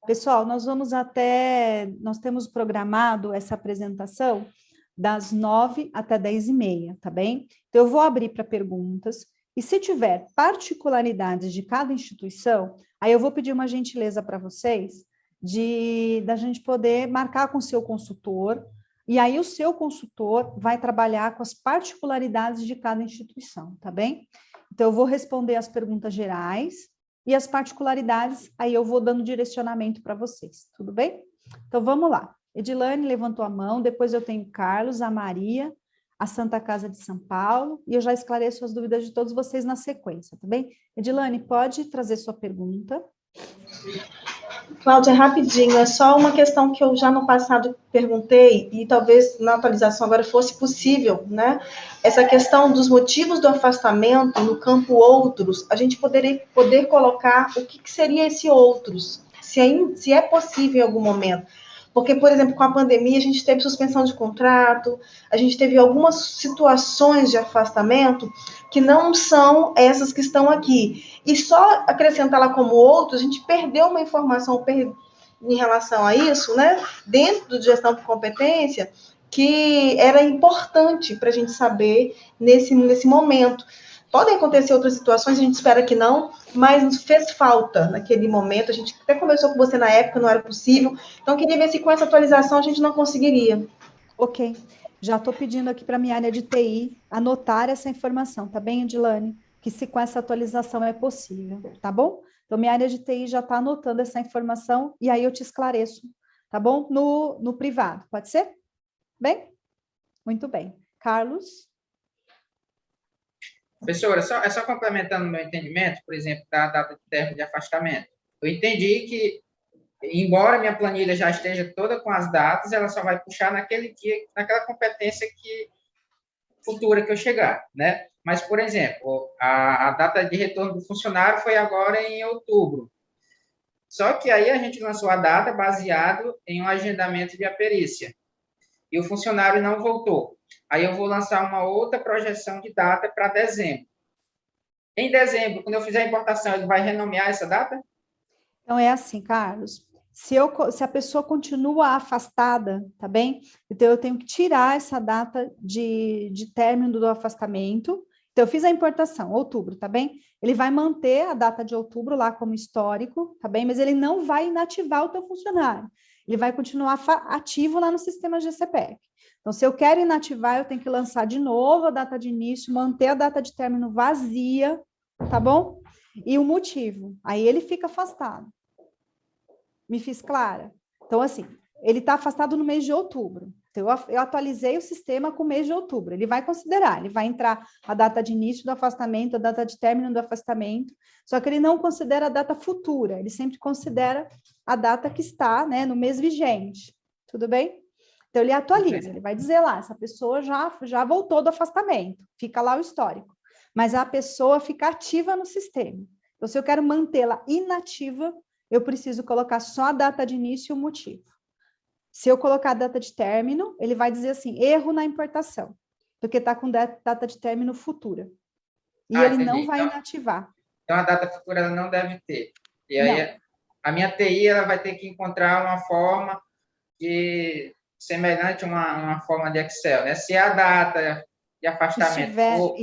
Pessoal, nós temos programado essa apresentação das 9 até 10h30, tá bem? Então, eu vou abrir para perguntas, e se tiver particularidades de cada instituição, aí eu vou pedir uma gentileza para vocês, da gente poder marcar com o seu consultor, e aí o seu consultor vai trabalhar com as particularidades de cada instituição, tá bem? Então, eu vou responder as perguntas gerais, e as particularidades, aí eu vou dando direcionamento para vocês, tudo bem? Então, vamos lá. Edilane levantou a mão, depois eu tenho Carlos, a Maria, a Santa Casa de São Paulo, e eu já esclareço as dúvidas de todos vocês na sequência, tá bem? Edilane, pode trazer sua pergunta? Cláudia, rapidinho, é só uma questão que eu já no passado perguntei, e talvez na atualização agora fosse possível, né? Essa questão dos motivos do afastamento no campo outros, a gente poder colocar o que seria esse outros, se é possível em algum momento. Porque, por exemplo, com a pandemia, a gente teve suspensão de contrato, a gente teve algumas situações de afastamento que não são essas que estão aqui. E só acrescentar lá como outros, a gente perdeu uma informação em relação a isso, né? Dentro do gestão por competência, que era importante para a gente saber nesse momento. Podem acontecer outras situações, a gente espera que não, mas nos fez falta naquele momento. A gente até conversou com você na época, não era possível. Então, queria ver se com essa atualização a gente não conseguiria. Ok. Já estou pedindo aqui para a minha área de TI anotar essa informação, tá bem, Edilane? Que se com essa atualização é possível, tá bom? Então, minha área de TI já está anotando essa informação e aí eu te esclareço, tá bom? No privado, pode ser? Bem? Muito bem. Carlos? Professora, é só complementando o meu entendimento, por exemplo, da data de término de afastamento. Eu entendi que, embora minha planilha já esteja toda com as datas, ela só vai puxar naquele dia, naquela competência futura que eu chegar, né? Mas, por exemplo, a data de retorno do funcionário foi agora em outubro. Só que aí a gente lançou a data baseado em um agendamento de aperícia. E o funcionário não voltou. Aí eu vou lançar uma outra projeção de data para dezembro. Em dezembro, quando eu fizer a importação, ele vai renomear essa data? Então, é assim, Carlos. Se a pessoa continua afastada, tá bem? Então, eu tenho que tirar essa data de término do afastamento. Então, eu fiz a importação, outubro, tá bem? Ele vai manter a data de outubro lá como histórico, tá bem? Mas ele não vai inativar o teu funcionário. Ele vai continuar ativo lá no sistema GCPEC. Então, se eu quero inativar, eu tenho que lançar de novo a data de início, manter a data de término vazia, tá bom? E o motivo, aí ele fica afastado. Me fiz clara? Então, assim, ele está afastado no mês de outubro. Então, eu atualizei o sistema com o mês de outubro. Ele vai considerar, ele vai entrar a data de início do afastamento, a data de término do afastamento, só que ele não considera a data futura, ele sempre considera a data que está, né, no mês vigente. Tudo bem? Então, ele atualiza, ele vai dizer lá, essa pessoa já voltou do afastamento, fica lá o histórico, mas a pessoa fica ativa no sistema. Então, se eu quero mantê-la inativa, eu preciso colocar só a data de início e o motivo. Se eu colocar a data de término, ele vai dizer assim, erro na importação, porque está com data de término futura. E ele entendi. Não vai inativar. Então, a data futura ela não deve ter. E aí, a minha TI ela vai ter que encontrar uma forma semelhante a uma forma de Excel, né? Se a data de afastamento for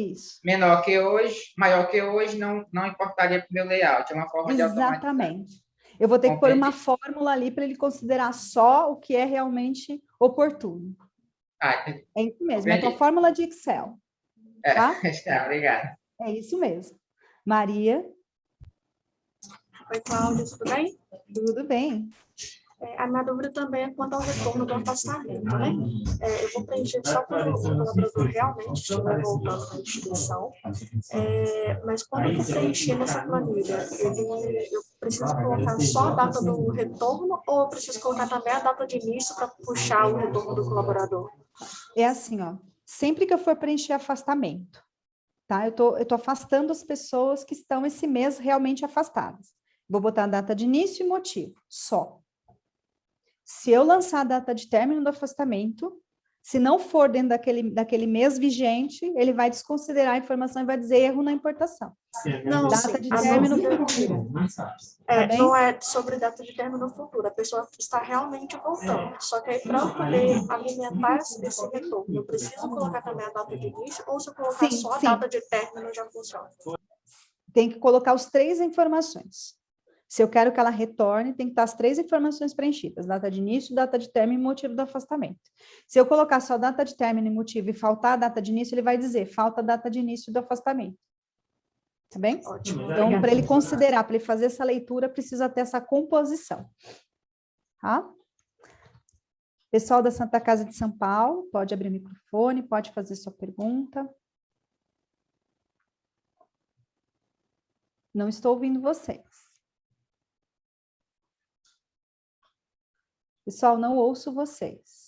menor que hoje, maior que hoje, não importaria para o meu layout. É uma forma de automatizar. Exatamente. Eu vou ter que pôr uma fórmula ali para ele considerar só o que é realmente oportuno. Entendi. É isso mesmo, é a tua fórmula de Excel. Tá? Obrigada. É isso mesmo. Maria? Oi, Cláudia, tudo bem? Tudo bem. A minha dúvida também é quanto ao retorno do afastamento, né? Eu vou preencher só quando o colaborador realmente estiver voltando na instituição, mas quando eu for preencher nessa planilha, eu preciso colocar só a data do retorno ou eu preciso colocar também a data de início para puxar o retorno do colaborador? É assim, ó, sempre que eu for preencher afastamento, tá? Eu tô afastando as pessoas que estão esse mês realmente afastadas. Vou botar a data de início e motivo, só. Se eu lançar a data de término do afastamento, se não for dentro daquele mês vigente, ele vai desconsiderar a informação e vai dizer erro na importação. Não, data de término futuro. Não é sobre data de término futuro, a pessoa está realmente voltando. Só que aí, para eu poder alimentar esse retorno, eu preciso colocar também a data de início, ou se eu colocar só a data de término já funciona? Tem que colocar as 3 informações. Se eu quero que ela retorne, tem que estar as 3 informações preenchidas, data de início, data de término e motivo do afastamento. Se eu colocar só data de término e motivo e faltar a data de início, ele vai dizer, falta a data de início do afastamento. Tá bem? Ótimo. Então, para ele considerar, para ele fazer essa leitura, precisa ter essa composição. Tá? Pessoal da Santa Casa de São Paulo, pode abrir o microfone, pode fazer sua pergunta. Não estou ouvindo vocês. Pessoal, não ouço vocês.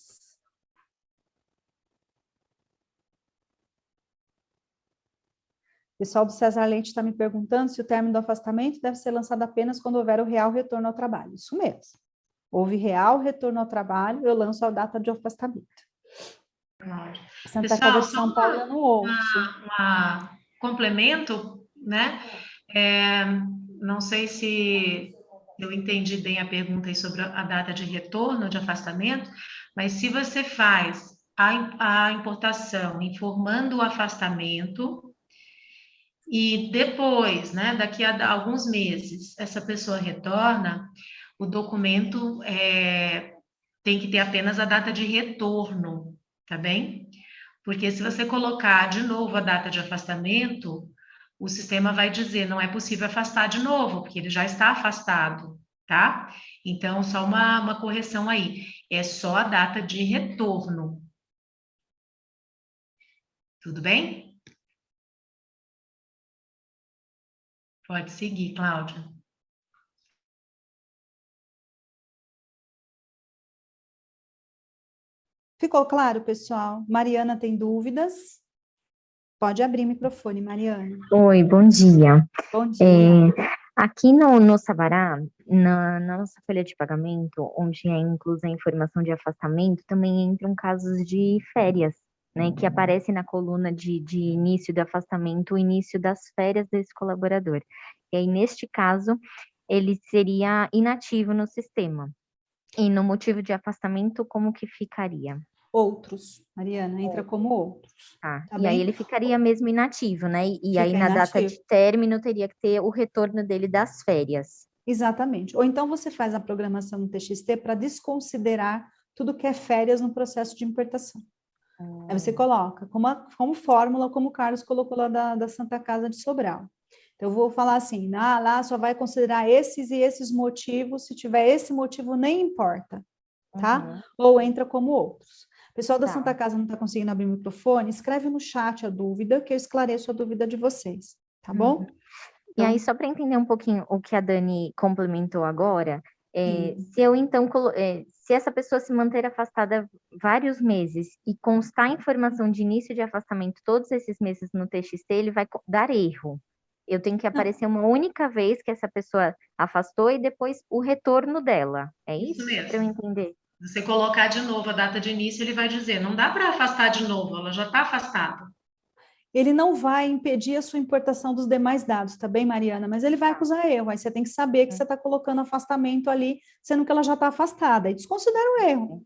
O pessoal do César Leite está me perguntando se o término do afastamento deve ser lançado apenas quando houver o real retorno ao trabalho. Isso mesmo. Houve real retorno ao trabalho, eu lanço a data de afastamento. Santa Pessoal, Casa de São Paulo eu não ouço. Complemento, né? Não sei se eu entendi bem a pergunta aí sobre a data de retorno, de afastamento, mas se você faz a importação informando o afastamento e depois, né, daqui a alguns meses, essa pessoa retorna, o documento tem que ter apenas a data de retorno, tá bem? Porque se você colocar de novo a data de afastamento, o sistema vai dizer, não é possível afastar de novo, porque ele já está afastado, tá? Então, só uma correção aí, é só a data de retorno. Tudo bem? Pode seguir, Cláudia. Ficou claro, pessoal? Mariana tem dúvidas? Pode abrir o microfone, Mariana. Oi, bom dia. Bom dia. Aqui no Sabará, na nossa folha de pagamento, onde é inclusa a informação de afastamento, também entram casos de férias, né, que aparecem na coluna de início do afastamento, o início das férias desse colaborador. E aí, neste caso, ele seria inativo no sistema. E no motivo de afastamento, como que ficaria? Outros, Mariana, entra como outros. Tá e bem? Aí ele ficaria mesmo inativo, né? E aí na inativo. Data de término teria que ter o retorno dele das férias. Exatamente. Ou então você faz a programação no TXT para desconsiderar tudo que é férias no processo de importação. Aí você coloca como fórmula, como o Carlos colocou lá da Santa Casa de Sobral. Então, eu vou falar assim, lá só vai considerar esses e esses motivos, se tiver esse motivo, nem importa, tá? Ou entra como outros. O pessoal da Santa Casa não está conseguindo abrir o microfone, escreve no chat a dúvida, que eu esclareço a dúvida de vocês, tá bom? Então, e aí, só para entender um pouquinho o que a Dani complementou agora, se eu então, se essa pessoa se manter afastada vários meses e constar a informação de início de afastamento todos esses meses no TXT, ele vai dar erro. Eu tenho que aparecer uma única vez que essa pessoa afastou e depois o retorno dela. É isso? Mesmo. Para eu entender. Você colocar de novo a data de início, ele vai dizer, não dá para afastar de novo, ela já está afastada. Ele não vai impedir a sua importação dos demais dados, tá bem, Mariana? Mas ele vai acusar erro, aí você tem que saber que você está colocando afastamento ali, sendo que ela já está afastada, e desconsidera o erro,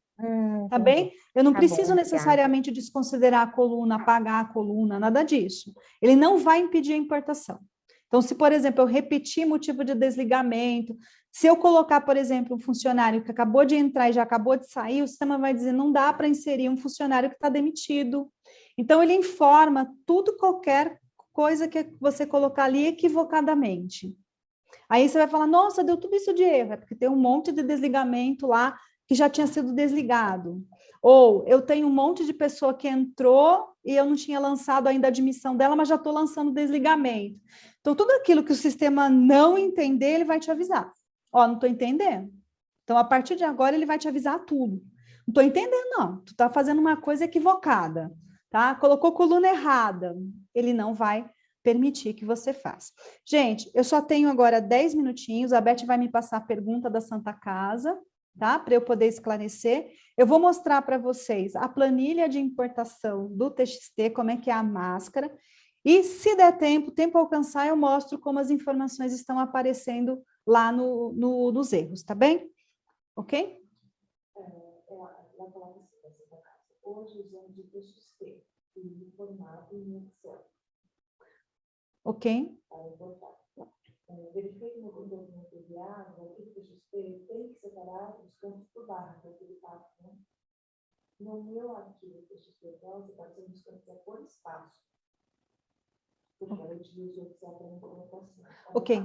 tá bem? Eu não preciso necessariamente desconsiderar a coluna, apagar a coluna, nada disso. Ele não vai impedir a importação. Então, se, por exemplo, eu repetir motivo de desligamento, se eu colocar, por exemplo, um funcionário que acabou de entrar e já acabou de sair, o sistema vai dizer, não dá para inserir um funcionário que está demitido. Então, ele informa qualquer coisa que você colocar ali equivocadamente. Aí você vai falar, nossa, deu tudo isso de erro, é porque tem um monte de desligamento lá que já tinha sido desligado. Ou eu tenho um monte de pessoa que entrou e eu não tinha lançado ainda a admissão dela, mas já estou lançando o desligamento. Então, tudo aquilo que o sistema não entender, ele vai te avisar. Ó, não estou entendendo. Então, a partir de agora, ele vai te avisar tudo. Não estou entendendo, não. Tu está fazendo uma coisa equivocada, tá? Colocou coluna errada. Ele não vai permitir que você faça. Gente, eu só tenho agora 10 minutinhos. A Beth vai me passar a pergunta da Santa Casa, tá? Para eu poder esclarecer. Eu vou mostrar para vocês a planilha de importação do TXT, como é que é a máscara. E, se der tempo alcançar, eu mostro como as informações estão aparecendo lá nos erros, tá bem? Ok? Hoje usamos o TXT e formato em Excel. Ok? Verifique no documento enviado, o TXT tem que separar os campos por barra, para aquele passo, né? No meu arquivo TXT, você está fazendo os campos por espaço. Ok.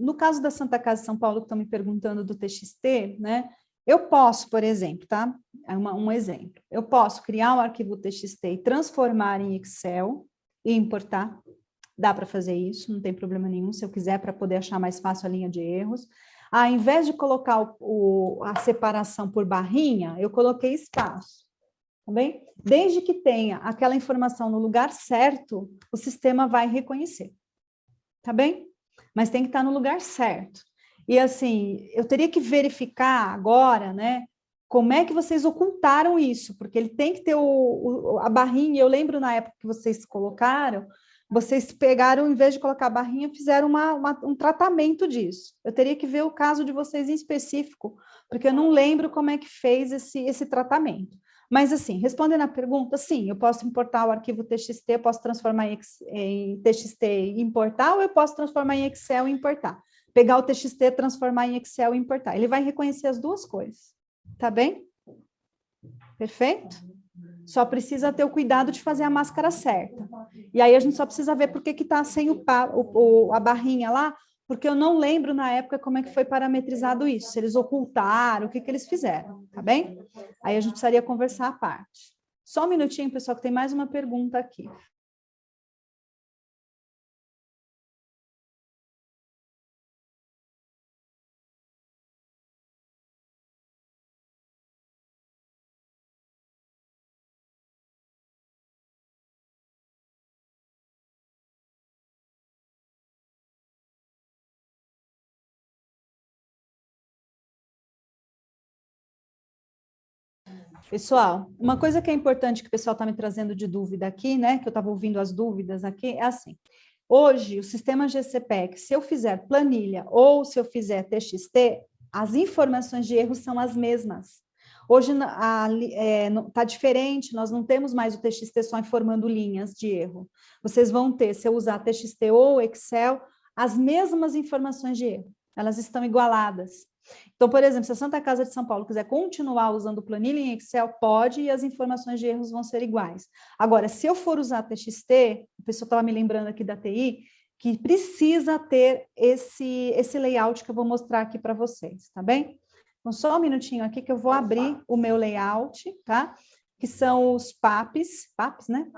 No caso da Santa Casa de São Paulo, que estão me perguntando do TXT, né? Eu posso, por exemplo, tá? É um exemplo. Eu posso criar um arquivo TXT e transformar em Excel e importar. Dá para fazer isso, não tem problema nenhum, se eu quiser, para poder achar mais fácil a linha de erros. Ao invés de colocar a separação por barrinha, eu coloquei espaço, tá bem? Desde que tenha aquela informação no lugar certo, o sistema vai reconhecer, tá bem? Mas tem que estar no lugar certo. E assim, eu teria que verificar agora, né, como é que vocês ocultaram isso, porque ele tem que ter a barrinha. Eu lembro na época que vocês colocaram, vocês pegaram, em vez de colocar a barrinha, fizeram um tratamento disso. Eu teria que ver o caso de vocês em específico, porque eu não lembro como é que fez esse tratamento. Mas, assim, respondendo a pergunta, sim, eu posso importar o arquivo TXT, eu posso transformar em TXT e importar, ou eu posso transformar em Excel e importar. Pegar o TXT, transformar em Excel e importar. Ele vai reconhecer as duas coisas, tá bem? Perfeito? Só precisa ter o cuidado de fazer a máscara certa. E aí a gente só precisa ver por que está sem a barrinha lá, porque eu não lembro na época como é que foi parametrizado isso, se eles ocultaram, o que eles fizeram, tá bem? Aí a gente precisaria conversar à parte. Só um minutinho, pessoal, que tem mais uma pergunta aqui. Pessoal, uma coisa que é importante que o pessoal está me trazendo de dúvida aqui, né, que eu estava ouvindo as dúvidas aqui, é assim, hoje o sistema GCPEC, se eu fizer planilha ou se eu fizer TXT, as informações de erro são as mesmas. Hoje está diferente, nós não temos mais o TXT só informando linhas de erro. Vocês vão ter, se eu usar TXT ou Excel, as mesmas informações de erro, elas estão igualadas. Então, por exemplo, se a Santa Casa de São Paulo quiser continuar usando planilha em Excel, pode, e as informações de erros vão ser iguais. Agora, se eu for usar TXT, a pessoa estava me lembrando aqui da TI, que precisa ter esse layout que eu vou mostrar aqui para vocês, tá bem? Então, só um minutinho aqui que eu vou abrir o meu layout, tá? Que são os PAPs, né?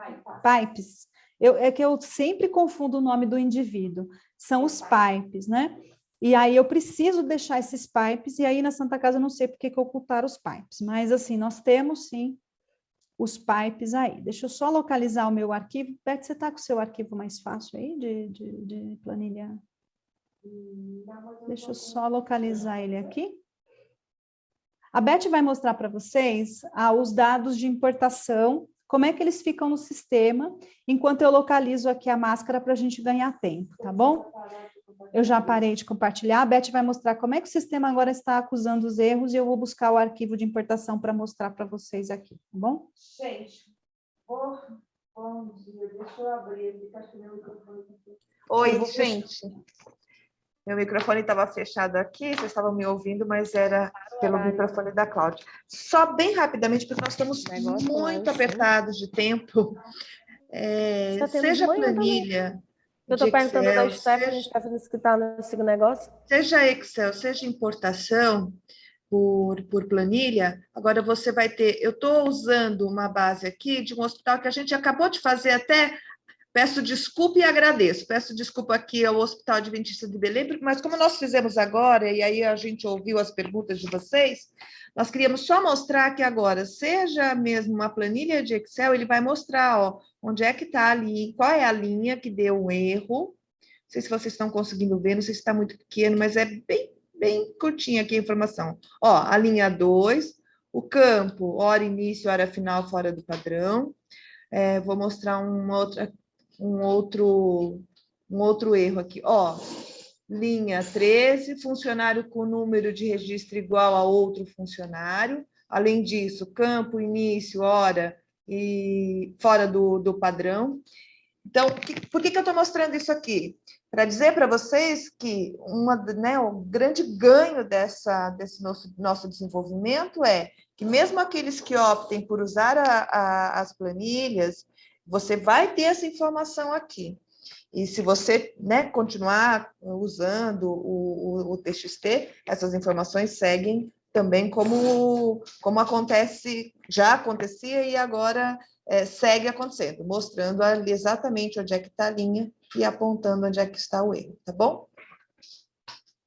Pipes. É que eu sempre confundo o nome do indivíduo. São os pipes, né? E aí eu preciso deixar esses pipes, e aí na Santa Casa eu não sei por que ocultaram os pipes, mas assim, nós temos sim os pipes aí. Deixa eu só localizar o meu arquivo. Beth, você está com o seu arquivo mais fácil aí de planilha? Deixa eu só localizar ele aqui. A Beth vai mostrar para vocês os dados de importação, como é que eles ficam no sistema, enquanto eu localizo aqui a máscara para a gente ganhar tempo, tá bom? Eu já parei de compartilhar, a Beth vai mostrar como é que o sistema agora está acusando os erros, e eu vou buscar o arquivo de importação para mostrar para vocês aqui, tá bom? Gente, bom dia, deixa eu abrir aqui, acho que meu microfone está aqui. Oi, gente. Meu microfone estava fechado aqui, vocês estavam me ouvindo, mas era pelo microfone da Cláudia. Só bem rapidamente, porque nós estamos muito apertados de tempo. Seja planilha... Eu estou perguntando da Stephanie, Stephanie, que está nesse negócio. Seja Excel, seja importação por planilha, agora você vai ter... Eu estou usando uma base aqui de um hospital que a gente acabou de fazer até... Peço desculpa e agradeço. Peço desculpa aqui ao Hospital Adventista de Belém, mas como nós fizemos agora, e aí a gente ouviu as perguntas de vocês, nós queríamos só mostrar que agora, seja mesmo uma planilha de Excel, ele vai mostrar, ó, onde é que está ali, qual é a linha que deu um erro. Não sei se vocês estão conseguindo ver, não sei se está muito pequeno, mas é bem curtinha aqui a informação. Ó, a linha 2, o campo, hora início, hora final, fora do padrão. Vou mostrar um outro erro aqui, ó, linha 13, funcionário com número de registro igual a outro funcionário, além disso, campo, início, hora e fora do padrão. Então, por que eu estou mostrando isso aqui? Para dizer para vocês que o grande ganho desse nosso desenvolvimento é que mesmo aqueles que optem por usar as planilhas, você vai ter essa informação aqui. E se você continuar usando o TXT, essas informações seguem também como acontece, já acontecia e agora segue acontecendo, mostrando ali exatamente onde é que está a linha e apontando onde é que está o erro, tá bom?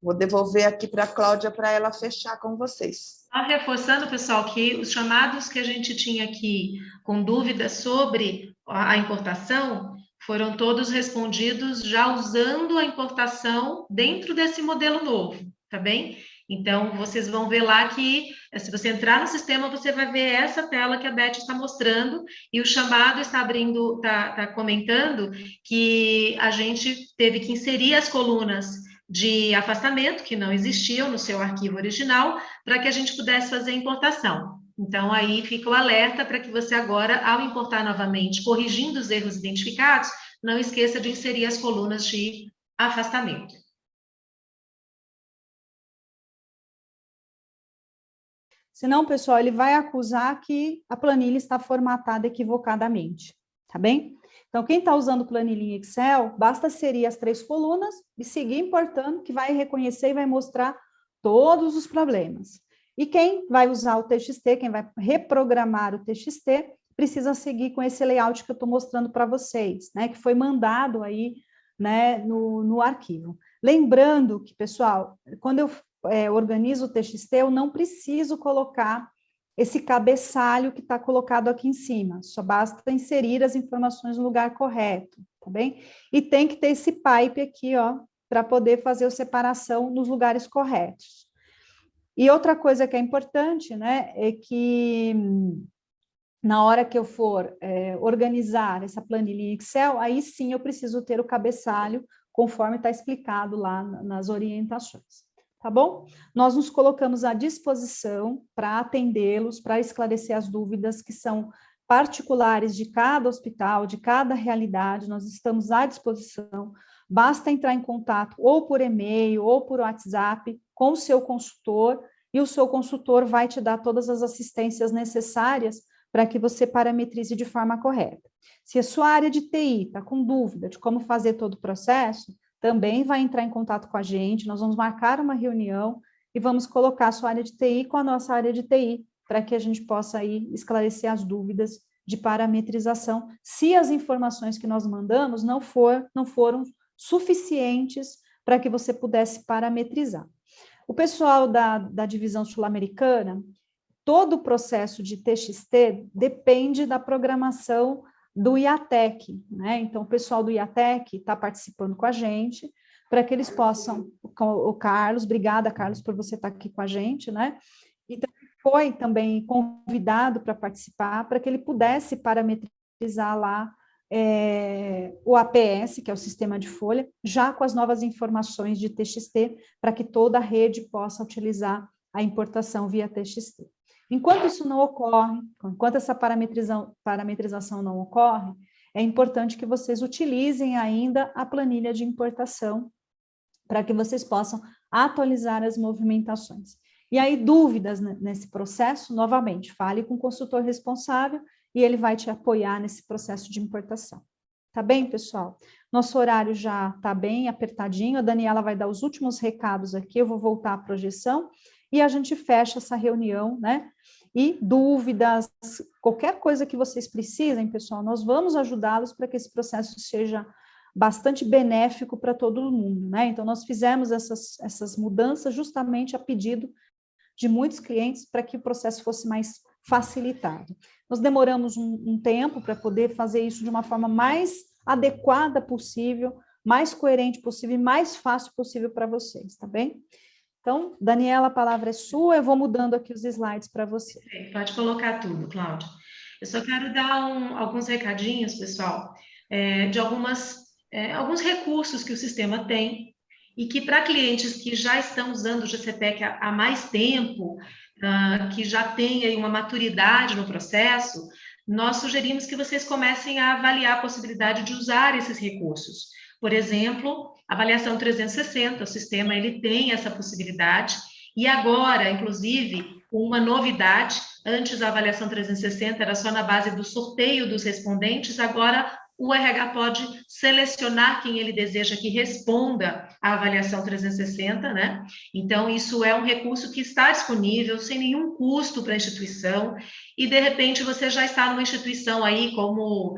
Vou devolver aqui para a Cláudia para ela fechar com vocês. Reforçando, pessoal, que os chamados que a gente tinha aqui com dúvidas sobre a importação foram todos respondidos já usando a importação dentro desse modelo novo, tá bem? Então, vocês vão ver lá que, se você entrar no sistema, você vai ver essa tela que a Beth está mostrando, e o chamado está abrindo, está comentando que a gente teve que inserir as colunas de afastamento, que não existiam no seu arquivo original, para que a gente pudesse fazer a importação. Então, aí fica o alerta para que você agora, ao importar novamente, corrigindo os erros identificados, não esqueça de inserir as colunas de afastamento. Senão, pessoal, ele vai acusar que a planilha está formatada equivocadamente, tá bem? Então, quem está usando planilha em Excel, basta inserir as 3 colunas e seguir importando, que vai reconhecer e vai mostrar todos os problemas. E quem vai usar o TXT, quem vai reprogramar o TXT, precisa seguir com esse layout que eu estou mostrando para vocês, né, que foi mandado aí, né, no arquivo. Lembrando que, pessoal, quando eu organizo o TXT, eu não preciso colocar esse cabeçalho que está colocado aqui em cima, só basta inserir as informações no lugar correto, tá bem? E tem que ter esse pipe aqui, ó, para poder fazer a separação nos lugares corretos. E outra coisa que é importante, né, é que na hora que eu for organizar essa planilha em Excel, aí sim eu preciso ter o cabeçalho, conforme está explicado lá nas orientações. Tá bom? Nós nos colocamos à disposição para atendê-los, para esclarecer as dúvidas que são particulares de cada hospital, de cada realidade, nós estamos à disposição. Basta entrar em contato ou por e-mail ou por WhatsApp com o seu consultor, e o seu consultor vai te dar todas as assistências necessárias para que você parametrize de forma correta. Se a sua área de TI está com dúvida de como fazer todo o processo, também vai entrar em contato com a gente, nós vamos marcar uma reunião e vamos colocar a sua área de TI com a nossa área de TI, para que a gente possa aí esclarecer as dúvidas de parametrização, se as informações que nós mandamos não foram suficientes para que você pudesse parametrizar. O pessoal da divisão sul-americana, todo o processo de TXT depende da programação do IATEC, né? Então, o pessoal do IATEC está participando com a gente, para que eles possam, o Carlos, obrigada, Carlos, por você estar aqui com a gente, né? E foi também convidado para participar, para que ele pudesse parametrizar lá o APS, que é o sistema de folha, já com as novas informações de TXT, para que toda a rede possa utilizar a importação via TXT. Enquanto isso não ocorre, enquanto essa parametrização não ocorre, é importante que vocês utilizem ainda a planilha de importação para que vocês possam atualizar as movimentações. E aí, dúvidas nesse processo, novamente, fale com o consultor responsável e ele vai te apoiar nesse processo de importação. Tá bem, pessoal? Nosso horário já está bem apertadinho, a Daniela vai dar os últimos recados aqui, eu vou voltar à projeção, e a gente fecha essa reunião, né? E dúvidas, qualquer coisa que vocês precisem, pessoal, nós vamos ajudá-los para que esse processo seja bastante benéfico para todo mundo, né? Então, nós fizemos essas mudanças justamente a pedido de muitos clientes para que o processo fosse mais facilitado. Nós demoramos um tempo para poder fazer isso de uma forma mais adequada possível, mais coerente possível e mais fácil possível para vocês, tá bem? Então, Daniela, a palavra é sua, eu vou mudando aqui os slides para você. Pode colocar tudo, Cláudia. Eu só quero dar alguns recadinhos, pessoal, de alguns recursos que o sistema tem e que para clientes que já estão usando o GCPEC há mais tempo, que já têm aí uma maturidade no processo, nós sugerimos que vocês comecem a avaliar a possibilidade de usar esses recursos. Por exemplo, avaliação 360, o sistema ele tem essa possibilidade, e agora, inclusive, uma novidade, antes a avaliação 360 era só na base do sorteio dos respondentes, agora o RH pode selecionar quem ele deseja que responda à avaliação 360, né? Então, isso é um recurso que está disponível, sem nenhum custo para a instituição, e, de repente, você já está numa instituição aí, como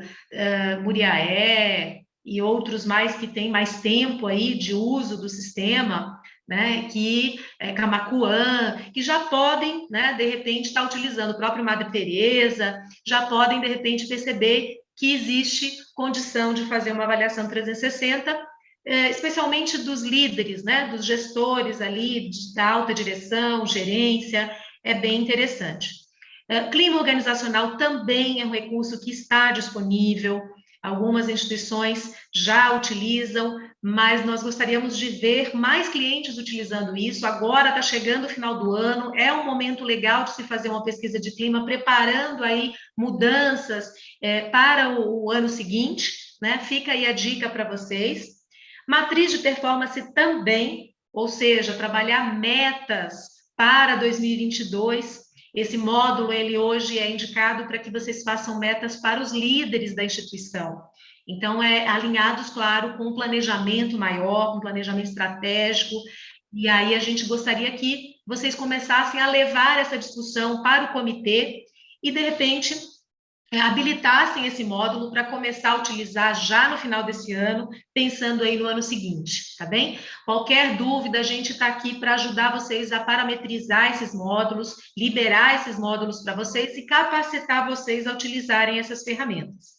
Muriaé e outros mais que têm mais tempo aí de uso do sistema, né, que Camaquã, que já podem, né, de repente, estar utilizando o próprio Madre Teresa, já podem, de repente, perceber que existe condição de fazer uma avaliação 360, especialmente dos líderes, né, dos gestores ali, da alta direção, gerência, é bem interessante. Clima organizacional também é um recurso que está disponível, algumas instituições já utilizam, mas nós gostaríamos de ver mais clientes utilizando isso. Agora está chegando o final do ano, é um momento legal de se fazer uma pesquisa de clima, preparando aí mudanças para o ano seguinte, né? Fica aí a dica para vocês. Matriz de performance também, ou seja, trabalhar metas para 2022. Esse módulo, ele hoje é indicado para que vocês façam metas para os líderes da instituição. Então, alinhados, claro, com um planejamento maior, um planejamento estratégico, e aí a gente gostaria que vocês começassem a levar essa discussão para o comitê e, de repente, habilitassem esse módulo para começar a utilizar já no final desse ano, pensando aí no ano seguinte, tá bem? Qualquer dúvida, a gente está aqui para ajudar vocês a parametrizar esses módulos, liberar esses módulos para vocês e capacitar vocês a utilizarem essas ferramentas.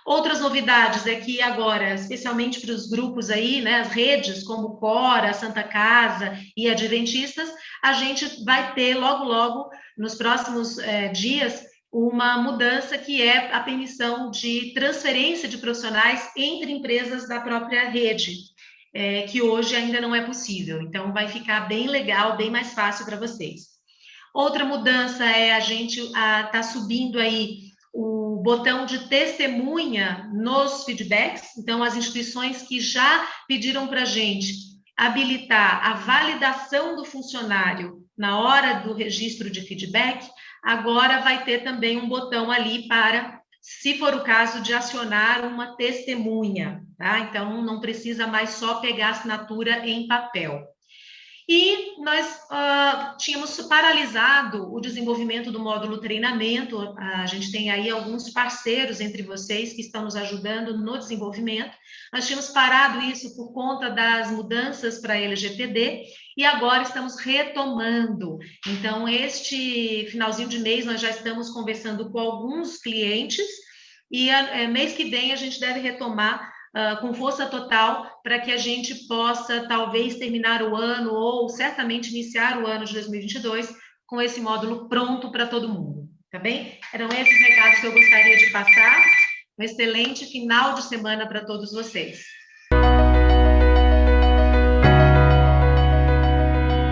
Outras novidades é que agora, especialmente para os grupos aí, né, as redes como Cora, Santa Casa e Adventistas, a gente vai ter logo, logo, nos próximos dias, uma mudança que é a permissão de transferência de profissionais entre empresas da própria rede, que hoje ainda não é possível. Então, vai ficar bem legal, bem mais fácil para vocês. Outra mudança é a gente tá subindo aí o botão de testemunha nos feedbacks. Então, as instituições que já pediram para a gente habilitar a validação do funcionário na hora do registro de feedback, agora vai ter também um botão ali para, se for o caso, de acionar uma testemunha, tá? Então, não precisa mais só pegar assinatura em papel. E nós tínhamos paralisado o desenvolvimento do módulo treinamento, a gente tem aí alguns parceiros entre vocês que estão nos ajudando no desenvolvimento, nós tínhamos parado isso por conta das mudanças para a LGPD, e agora estamos retomando. Então, este finalzinho de mês, nós já estamos conversando com alguns clientes, e mês que vem a gente deve retomar com força total, para que a gente possa, talvez, terminar o ano, ou certamente iniciar o ano de 2022, com esse módulo pronto para todo mundo, tá bem? Eram esses recados que eu gostaria de passar. Um excelente final de semana para todos vocês.